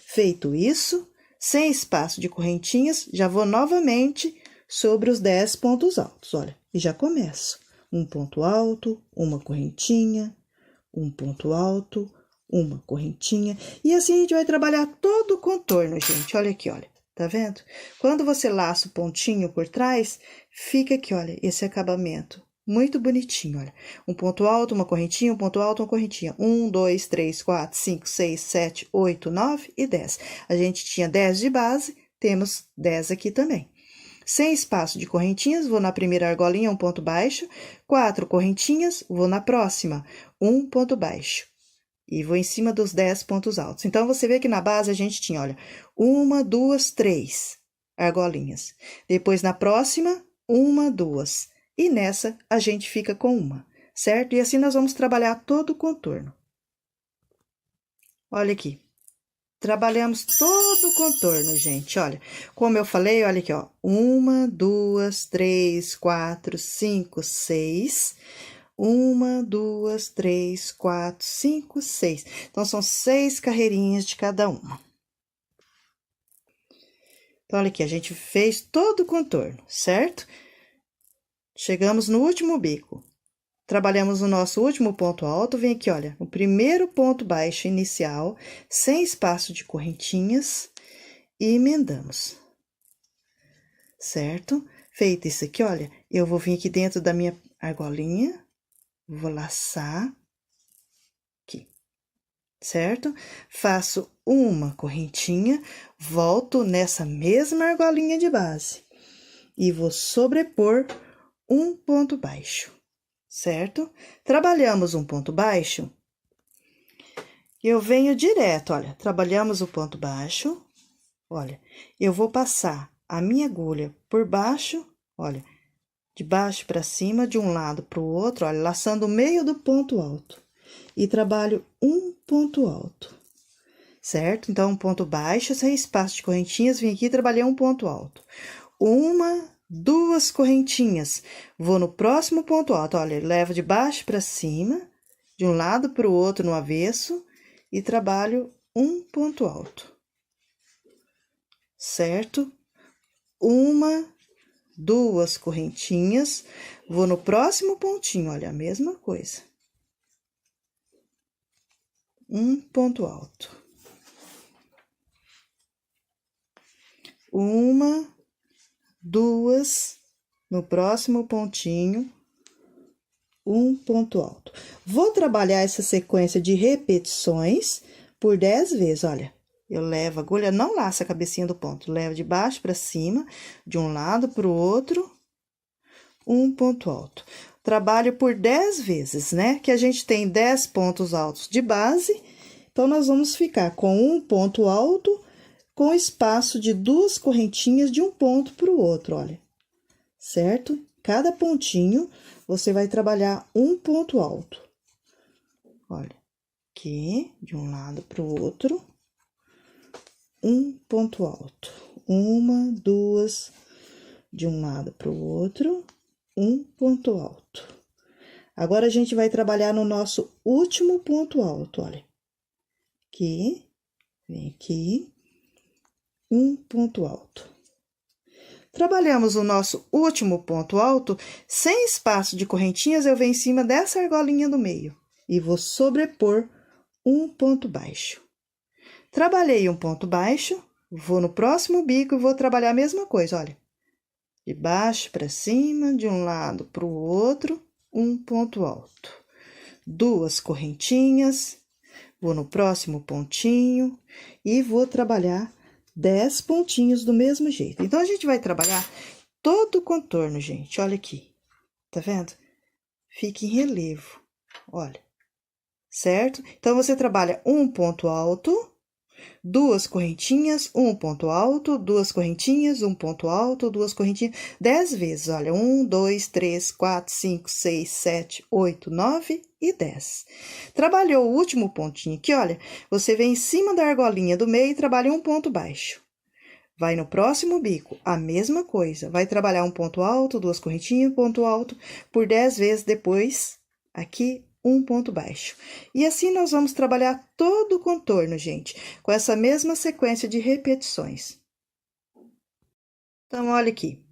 Feito isso, sem espaço de correntinhas, já vou novamente sobre os 10 pontos altos, olha, e já começo. Um ponto alto, uma correntinha, um ponto alto, uma correntinha, e assim a gente vai trabalhar todo o contorno, gente, olha aqui, olha, tá vendo? Quando você laça o pontinho por trás, fica aqui, olha, esse acabamento, muito bonitinho, olha, um ponto alto, uma correntinha, um ponto alto, uma correntinha, 1, 2, 3, 4, 5, 6, 7, 8, 9 e 10. A gente tinha 10 de base, temos 10 aqui também. Sem espaço de correntinhas, vou na primeira argolinha, um ponto baixo, 4 correntinhas, vou na próxima, um ponto baixo. E vou em cima dos 10 pontos altos. Então, você vê que na base a gente tinha, olha, 1, 2, 3 argolinhas. Depois, na próxima, 1, 2. E nessa, a gente fica com uma, certo? E assim nós vamos trabalhar todo o contorno. Olha aqui. Trabalhamos todo o contorno, gente, olha. Como eu falei, olha aqui, ó. 1, 2, 3, 4, 5, 6. 1, 2, 3, 4, 5, 6. Então, são 6 carreirinhas de cada uma. Então, olha aqui, a gente fez todo o contorno, certo? Chegamos no último bico. Trabalhamos o nosso último ponto alto, vem aqui, olha, o primeiro ponto baixo inicial, sem espaço de correntinhas, e emendamos. Certo? Feito isso aqui, olha, eu vou vir aqui dentro da minha argolinha, vou laçar aqui, certo? Faço uma correntinha, volto nessa mesma argolinha de base e vou sobrepor um ponto baixo, certo? Trabalhamos um ponto baixo, eu venho direto, olha, trabalhamos o ponto baixo, olha, eu vou passar a minha agulha por baixo, olha, de baixo para cima, de um lado para o outro, olha, laçando o meio do ponto alto. E trabalho um ponto alto, certo? Então, um ponto baixo, sem espaço de correntinhas, vim aqui e trabalhei um ponto alto. 1, 2 correntinhas. Vou no próximo ponto alto, olha, levo de baixo para cima, de um lado para o outro no avesso, e trabalho um ponto alto, certo? 1, 2 correntinhas, vou no próximo pontinho, olha, a mesma coisa. Um ponto alto. 1, 2, no próximo pontinho, um ponto alto. Vou trabalhar essa sequência de repetições por 10 vezes, olha. Eu levo a agulha, não laça a cabecinha do ponto, levo de baixo para cima, de um lado para o outro, um ponto alto. Trabalho por 10 vezes, né? Que a gente tem 10 pontos altos de base, então, nós vamos ficar com um ponto alto, com espaço de 2 correntinhas de um ponto para o outro, olha. Certo? Cada pontinho, você vai trabalhar um ponto alto. Olha, aqui, de um lado para o outro, um ponto alto. 1, 2, de um lado para o outro, um ponto alto. Agora, a gente vai trabalhar no nosso último ponto alto, olha. Aqui, vem aqui, um ponto alto. Trabalhamos o nosso último ponto alto, sem espaço de correntinhas, eu venho em cima dessa argolinha do meio e vou sobrepor um ponto baixo. Trabalhei um ponto baixo, vou no próximo bico e vou trabalhar a mesma coisa, olha. De baixo para cima, de um lado para o outro, um ponto alto. 2 correntinhas, vou no próximo pontinho e vou trabalhar 10 pontinhos do mesmo jeito. Então, a gente vai trabalhar todo o contorno, gente, olha aqui, tá vendo? Fica em relevo, olha, certo? Então, você trabalha um ponto alto, duas correntinhas, um ponto alto, duas correntinhas, um ponto alto, duas correntinhas, 10 vezes, olha, 1, 2, 3, 4, 5, 6, 7, 8, 9 e 10. Trabalhou o último pontinho aqui, olha, você vem em cima da argolinha do meio e trabalha um ponto baixo. Vai no próximo bico, a mesma coisa, vai trabalhar um ponto alto, duas correntinhas, ponto alto, por 10 vezes depois, aqui, um ponto baixo. E assim nós vamos trabalhar todo o contorno, gente, com essa mesma sequência de repetições. Então, olha aqui,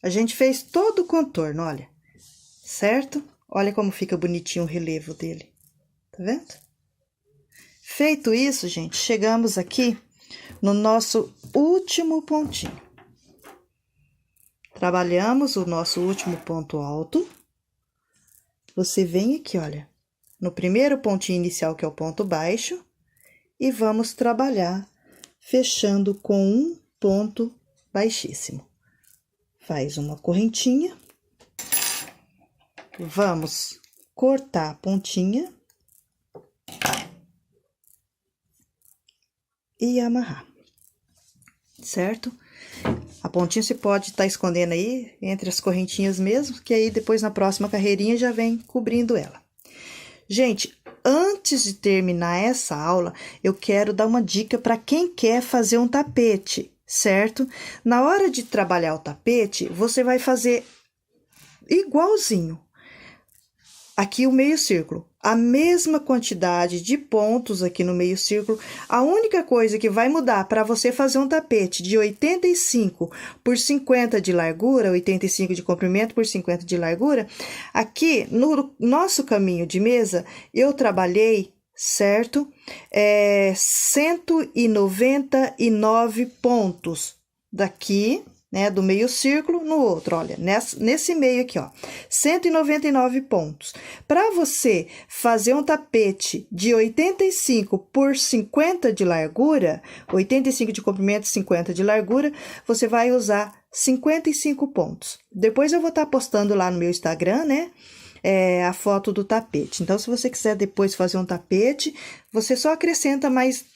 a gente fez todo o contorno, olha, certo? Olha como fica bonitinho o relevo dele, tá vendo? Feito isso, gente, chegamos aqui no nosso último pontinho. Trabalhamos o nosso último ponto alto. Você vem aqui, olha, no primeiro pontinho inicial, que é o ponto baixo, e vamos trabalhar fechando com um ponto baixíssimo. Faz uma correntinha. Vamos cortar a pontinha e amarrar, certo? A pontinha você pode estar escondendo aí entre as correntinhas mesmo, que aí depois na próxima carreirinha já vem cobrindo ela. Gente, antes de terminar essa aula, eu quero dar uma dica para quem quer fazer um tapete, certo? Na hora de trabalhar o tapete, você vai fazer igualzinho. Aqui o meio círculo, a mesma quantidade de pontos aqui no meio círculo. A única coisa que vai mudar para você fazer um tapete de 85 por 50 de largura, 85 de comprimento por 50 de largura, aqui no nosso caminho de mesa, eu trabalhei, certo? 199 pontos daqui, né, do meio círculo no outro, olha, nesse meio aqui, ó, 199 pontos. Para você fazer um tapete de 85 por 50 de largura, 85 de comprimento, 50 de largura, você vai usar 55 pontos. Depois eu vou estar postando lá no meu Instagram, né, a foto do tapete. Então, se você quiser depois fazer um tapete, você só acrescenta mais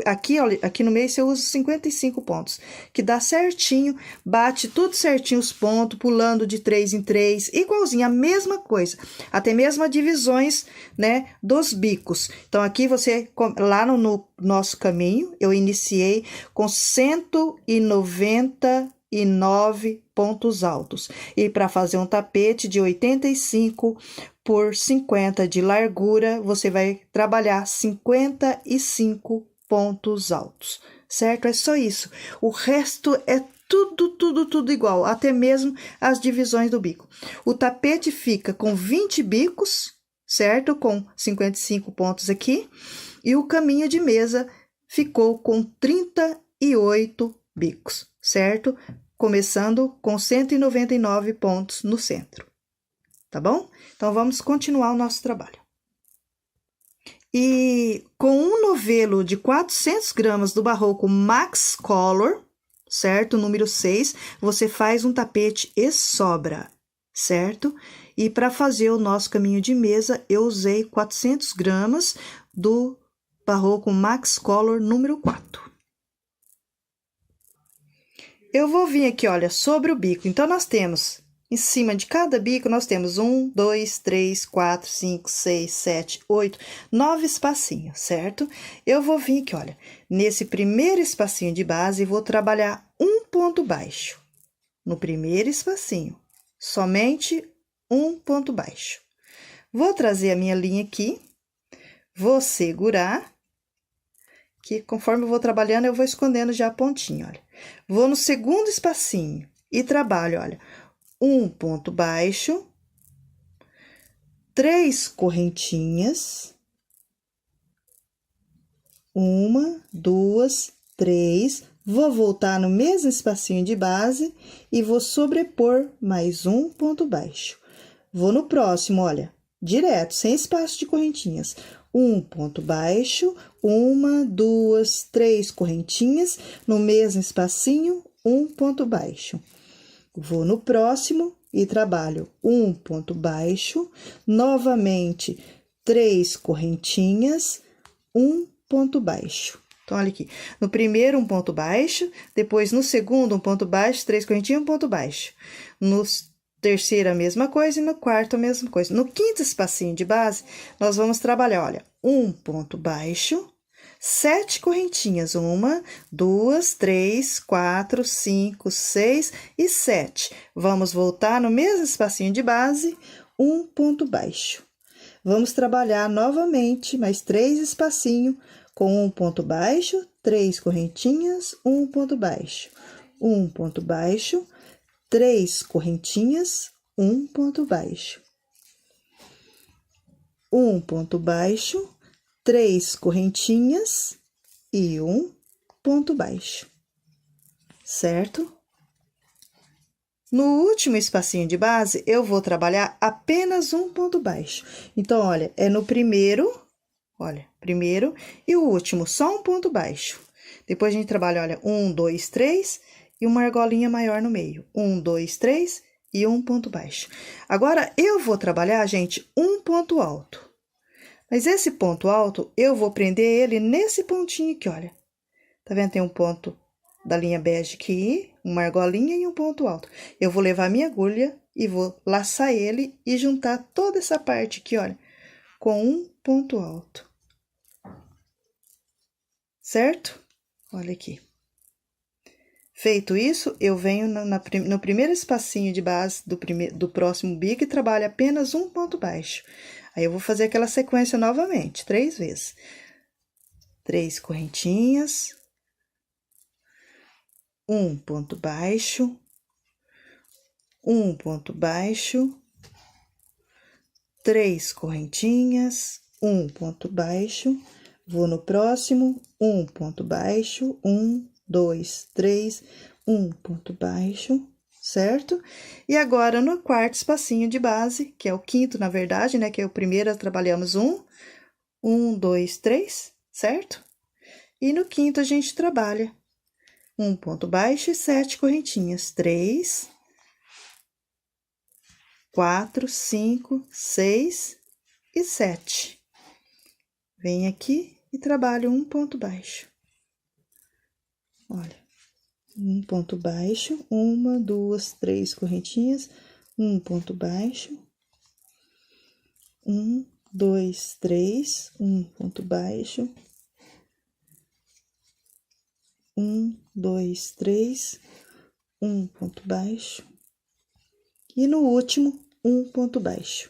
aqui no meio você usa 55 pontos, que dá certinho, bate tudo certinho os pontos, pulando de 3 em 3, igualzinho, a mesma coisa, até mesmo as divisões, né, dos bicos. Então, aqui você, lá no nosso caminho, eu iniciei com 199 pontos altos. E para fazer um tapete de 85 por 50 de largura, você vai trabalhar 55 pontos altos, certo? É só isso. O resto é tudo igual, até mesmo as divisões do bico. O tapete fica com 20 bicos, certo? Com 55 pontos aqui. E o caminho de mesa ficou com 38 bicos, certo? Começando com 199 pontos no centro, tá bom? Então, vamos continuar o nosso trabalho. E com um novelo de 400 gramas do Barroco Max Color, certo? Número 6, você faz um tapete e sobra, certo? E para fazer o nosso caminho de mesa, eu usei 400 gramas do Barroco Max Color número 4. Eu vou vir aqui, olha, sobre o bico. Então, nós temos, em cima de cada bico, nós temos 1, 2, 3, 4, 5, 6, 7, 8, 9 espacinhos, certo? Eu vou vir aqui, olha, nesse primeiro espacinho de base, vou trabalhar um ponto baixo. No primeiro espacinho, somente um ponto baixo. Vou trazer a minha linha aqui, vou segurar, que conforme eu vou trabalhando, eu vou escondendo já a pontinha, olha. Vou no segundo espacinho e trabalho, olha, um ponto baixo, 3 correntinhas, 1, 2, 3, vou voltar no mesmo espacinho de base e vou sobrepor mais um ponto baixo. Vou no próximo, olha, direto, sem espaço de correntinhas. Um ponto baixo, 1, 2, 3 correntinhas, no mesmo espacinho, um ponto baixo. Vou no próximo e trabalho um ponto baixo, novamente 3 correntinhas, um ponto baixo. Então, olha aqui, no primeiro um ponto baixo, depois no segundo um ponto baixo, 3 correntinhas, um ponto baixo. No terceiro a mesma coisa e no quarto a mesma coisa. No quinto espacinho de base, nós vamos trabalhar, olha, um ponto baixo, 7 correntinhas, 1, 2, 3, 4, 5, 6 e 7. Vamos voltar no mesmo espacinho de base, um ponto baixo. Vamos trabalhar novamente mais 3 espacinhos, com um ponto baixo, 3 correntinhas, um ponto baixo, um ponto baixo, 3 correntinhas, um ponto baixo, um ponto baixo, 3 correntinhas e um ponto baixo, certo? No último espacinho de base, eu vou trabalhar apenas um ponto baixo. Então, olha, é no primeiro, olha, primeiro e o último, só um ponto baixo. Depois a gente trabalha, olha, 1, 2, 3 e uma argolinha maior no meio. 1, 2, 3 e um ponto baixo. Agora, eu vou trabalhar, gente, um ponto alto. Mas esse ponto alto, eu vou prender ele nesse pontinho aqui, olha. Tá vendo? Tem um ponto da linha bege aqui, uma argolinha e um ponto alto. Eu vou levar minha agulha e vou laçar ele e juntar toda essa parte aqui, olha, com um ponto alto. Certo? Olha aqui. Feito isso, eu venho no primeiro espacinho de base do próximo bico e trabalho apenas um ponto baixo. Aí, eu vou fazer aquela sequência novamente, 3 vezes. 3 correntinhas, um ponto baixo, um ponto baixo, 3 correntinhas, um ponto baixo, vou no próximo, um ponto baixo, 1, 2, 3, um ponto baixo, certo? E agora, no quarto espacinho de base, que é o quinto, na verdade, né? Que é o primeiro, trabalhamos 1, 2, 3, certo? E no quinto, a gente trabalha um ponto baixo e 7 correntinhas, 3, 4, 5, 6 e 7. Vem aqui e trabalho um ponto baixo. Olha, um ponto baixo, 1, 2, 3 correntinhas, um ponto baixo, 1, 2, 3, um ponto baixo, 1, 2, 3, um ponto baixo, e no último, um ponto baixo.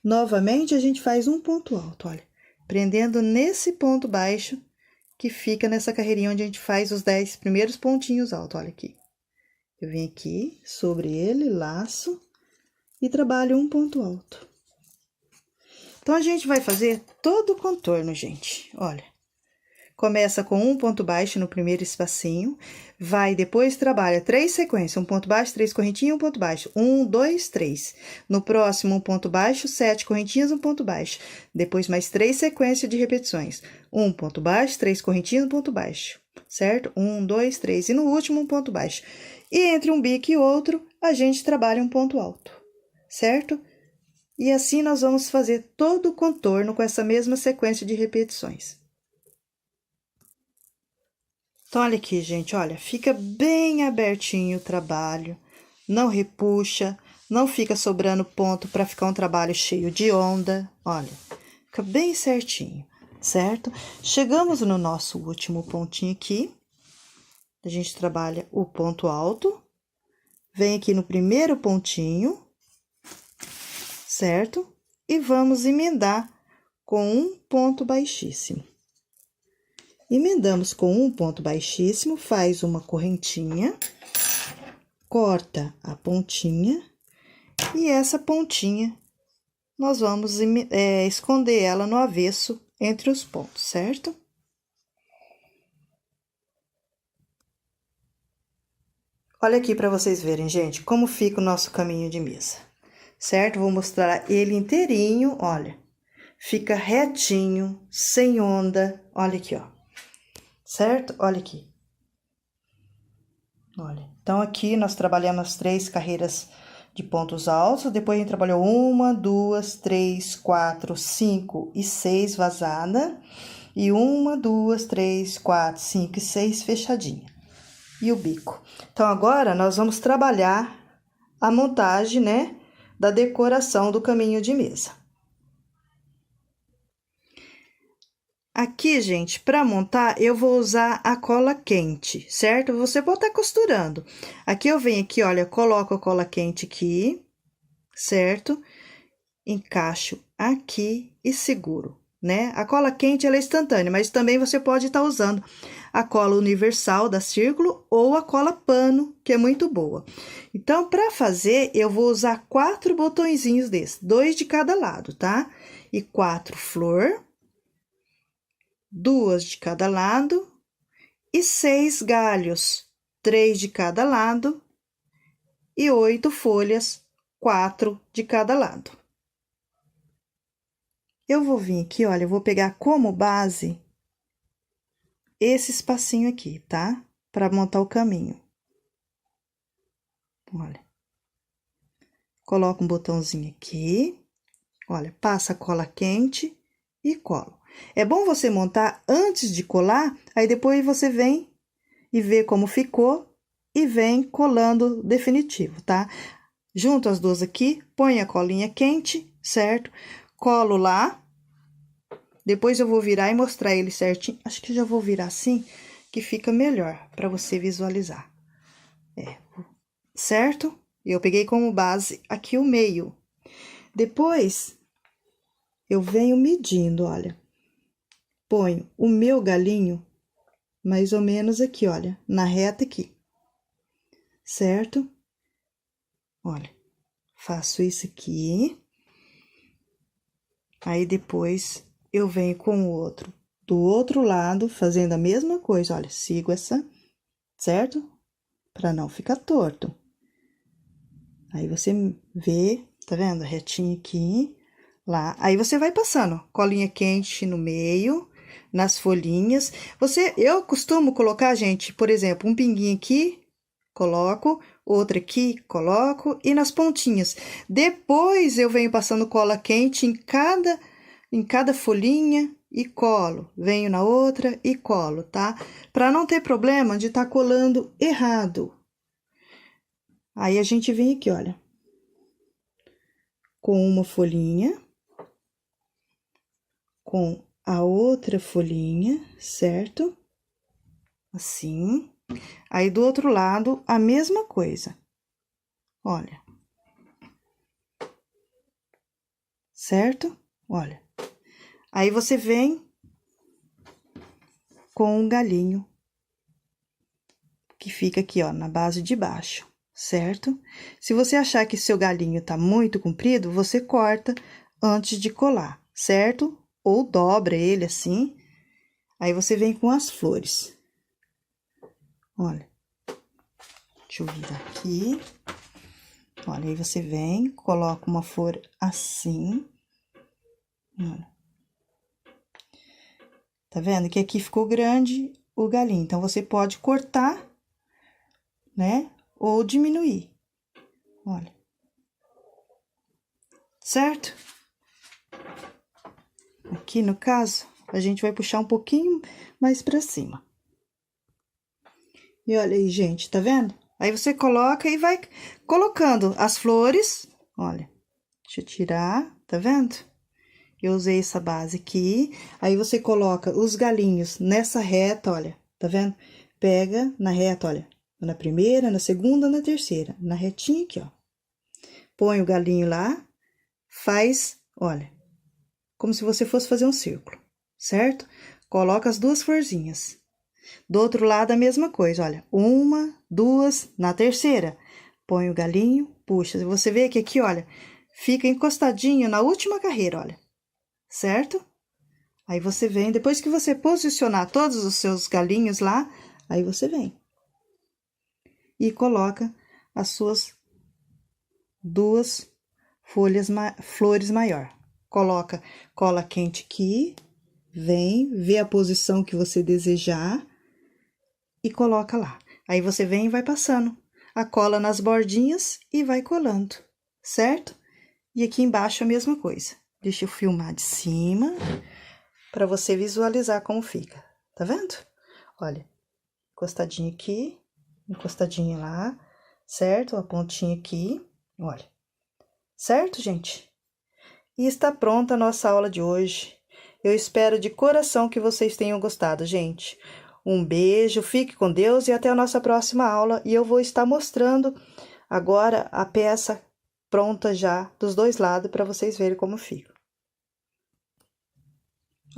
Novamente, a gente faz um ponto alto, olha, prendendo nesse ponto baixo, que fica nessa carreirinha onde a gente faz os 10 primeiros pontinhos altos, olha aqui. Eu venho aqui, sobre ele, laço, e trabalho um ponto alto. Então, a gente vai fazer todo o contorno, gente, olha. Começa com um ponto baixo no primeiro espacinho, vai, depois trabalha 3 sequências, um ponto baixo, 3 correntinhas, um ponto baixo, 1, 2, 3. No próximo, um ponto baixo, 7 correntinhas, um ponto baixo. Depois, mais 3 sequências de repetições, um ponto baixo, 3 correntinhas, um ponto baixo, certo? 1, 2, 3. E no último, um ponto baixo. E entre um bico e outro, a gente trabalha um ponto alto, certo? E assim, nós vamos fazer todo o contorno com essa mesma sequência de repetições. Então, olha aqui, gente, olha, fica bem abertinho o trabalho, não repuxa, não fica sobrando ponto para ficar um trabalho cheio de onda, olha, fica bem certinho, certo? Chegamos no nosso último pontinho aqui, a gente trabalha o ponto alto, vem aqui no primeiro pontinho, certo? E vamos emendar com um ponto baixíssimo. Emendamos com um ponto baixíssimo, faz uma correntinha, corta a pontinha, e essa pontinha, nós vamos esconder ela no avesso entre os pontos, certo? Olha aqui para vocês verem, gente, como fica o nosso caminho de mesa, certo? Vou mostrar ele inteirinho, olha, fica retinho, sem onda, olha aqui, ó. Certo? Olha aqui. Olha, então, aqui nós trabalhamos as 3 carreiras de pontos altos, depois a gente trabalhou 1, 2, 3, 4, 5 e 6 vazada. E 1, 2, 3, 4, 5 e 6 fechadinha. E o bico. Então, agora, nós vamos trabalhar a montagem, né, da decoração do caminho de mesa. Aqui, gente, para montar, eu vou usar a cola quente, certo? Você pode estar costurando. Aqui eu venho aqui, olha, coloco a cola quente aqui, certo? Encaixo aqui e seguro, né? A cola quente, ela é instantânea, mas também você pode estar usando a cola universal da Círculo ou a cola pano, que é muito boa. Então, para fazer, eu vou usar 4 botõezinhos desses, 2 de cada lado, tá? E 4 flor, 2 de cada lado e 6 galhos, 3 de cada lado e 8 folhas, 4 de cada lado. Eu vou vir aqui, olha, eu vou pegar como base esse espacinho aqui, tá? Para montar o caminho. Olha. Coloco um botãozinho aqui, olha, passa a cola quente e colo. É bom você montar antes de colar, aí depois você vem e vê como ficou e vem colando definitivo, tá? Junto as duas aqui, põe a colinha quente, certo? Colo lá. Depois eu vou virar e mostrar ele certinho. Acho que já vou virar assim, que fica melhor para você visualizar. Certo? Eu peguei como base aqui o meio. Depois, eu venho medindo, olha. Ponho o meu galinho mais ou menos aqui, olha, na reta aqui. Certo? Olha, faço isso aqui. Aí, depois, eu venho com o outro do outro lado, fazendo a mesma coisa, olha, sigo essa, certo? Para não ficar torto. Aí, você vê, tá vendo? Retinho aqui, lá. Aí, você vai passando, colinha quente no meio, nas folhinhas. Eu costumo colocar, gente, por exemplo, um pinguinho aqui, coloco, outra aqui, coloco, e nas pontinhas. Depois, eu venho passando cola quente em cada folhinha e colo. Venho na outra e colo, tá? Para não ter problema de estar colando errado. Aí, a gente vem aqui, olha, com uma folhinha, com a outra folhinha, certo? Assim. Aí, do outro lado, a mesma coisa. Olha. Certo? Olha. Aí, você vem com um galinho, que fica aqui, ó, na base de baixo, certo? Se você achar que seu galinho tá muito comprido, você corta antes de colar, certo? Ou dobra ele assim. Aí, você vem com as flores. Olha. Deixa eu virar aqui. Olha, aí você vem, coloca uma flor assim. Olha. Tá vendo que aqui ficou grande o galinho. Então, você pode cortar, né? Ou diminuir. Olha. Certo? Aqui, no caso, a gente vai puxar um pouquinho mais pra cima. E olha aí, gente, tá vendo? Aí, você coloca e vai colocando as flores. Olha, deixa eu tirar, tá vendo? Eu usei essa base aqui. Aí, você coloca os galinhos nessa reta, olha, tá vendo? Pega na reta, olha, na primeira, na segunda, na terceira, na retinha aqui, ó. Põe o galinho lá, faz, olha, como se você fosse fazer um círculo, certo? Coloca as duas florzinhas. Do outro lado, a mesma coisa, olha, 1, 2, na terceira, põe o galinho, puxa. Você vê que aqui, olha, fica encostadinho na última carreira, olha, certo? Aí, você vem, depois que você posicionar todos os seus galinhos lá, aí você vem e coloca as suas duas flores maior. Coloca cola quente aqui, vem, vê a posição que você desejar e coloca lá. Aí, você vem e vai passando a cola nas bordinhas e vai colando, certo? E aqui embaixo a mesma coisa. Deixa eu filmar de cima. para você visualizar como fica. Tá vendo? Olha, encostadinho aqui, encostadinho lá, certo? A pontinha aqui, olha. Certo, gente? E está pronta a nossa aula de hoje. Eu espero de coração que vocês tenham gostado, gente. Um beijo, fique com Deus e até a nossa próxima aula. E eu vou estar mostrando agora a peça pronta já dos dois lados para vocês verem como fica.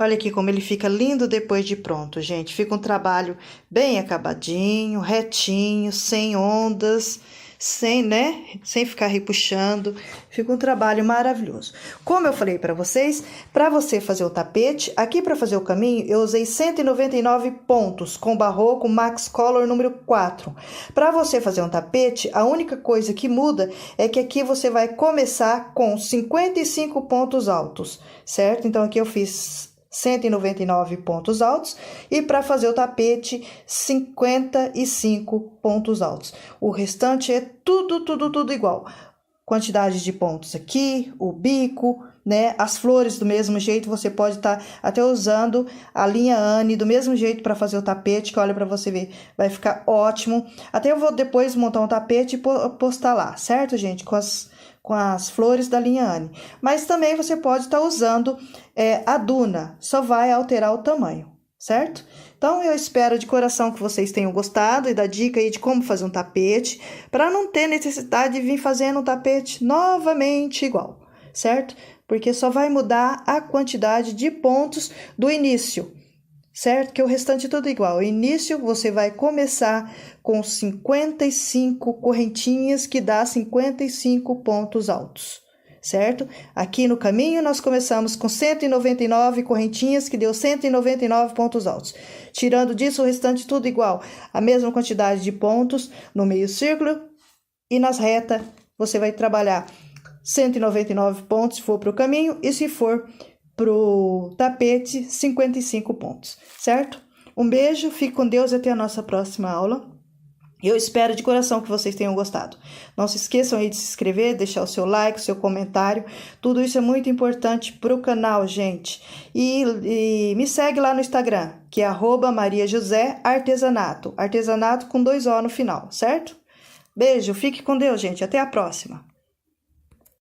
Olha aqui como ele fica lindo depois de pronto, gente. Fica um trabalho bem acabadinho, retinho, sem ondas, sem ficar repuxando. Fica um trabalho maravilhoso. Como eu falei para vocês, para você fazer o tapete, aqui para fazer o caminho, eu usei 199 pontos com barroco Max Color número 4. Para você fazer um tapete, a única coisa que muda é que aqui você vai começar com 55 pontos altos, certo? Então aqui eu fiz 199 pontos altos e para fazer o tapete 55 pontos altos. O restante é tudo igual. Quantidade de pontos aqui, o bico, né? As flores do mesmo jeito, você pode estar até usando a linha Anne do mesmo jeito para fazer o tapete, que olha para você ver, vai ficar ótimo. Até eu vou depois montar um tapete e postar lá, certo, gente? Com as flores da linha Anne. Mas também você pode estar usando a Duna, só vai alterar o tamanho, certo? Então, eu espero de coração que vocês tenham gostado e da dica aí de como fazer um tapete, para não ter necessidade de vir fazendo um tapete novamente igual, certo? Porque só vai mudar a quantidade de pontos do início, certo? Que o restante é tudo igual. O início você vai começar com 55 correntinhas, que dá 55 pontos altos, certo? Aqui no caminho nós começamos com 199 correntinhas, que deu 199 pontos altos. Tirando disso, o restante tudo igual. A mesma quantidade de pontos no meio círculo e nas retas você vai trabalhar 199 pontos se for para o caminho e se for pro tapete, 55 pontos, certo? Um beijo, fique com Deus e até a nossa próxima aula. Eu espero de coração que vocês tenham gostado. Não se esqueçam aí de se inscrever, deixar o seu like, o seu comentário. Tudo isso é muito importante pro canal, gente. E me segue lá no Instagram, que é @mariajosé_artesanato. Artesanato com 2 O no final, certo? Beijo, fique com Deus, gente. Até a próxima.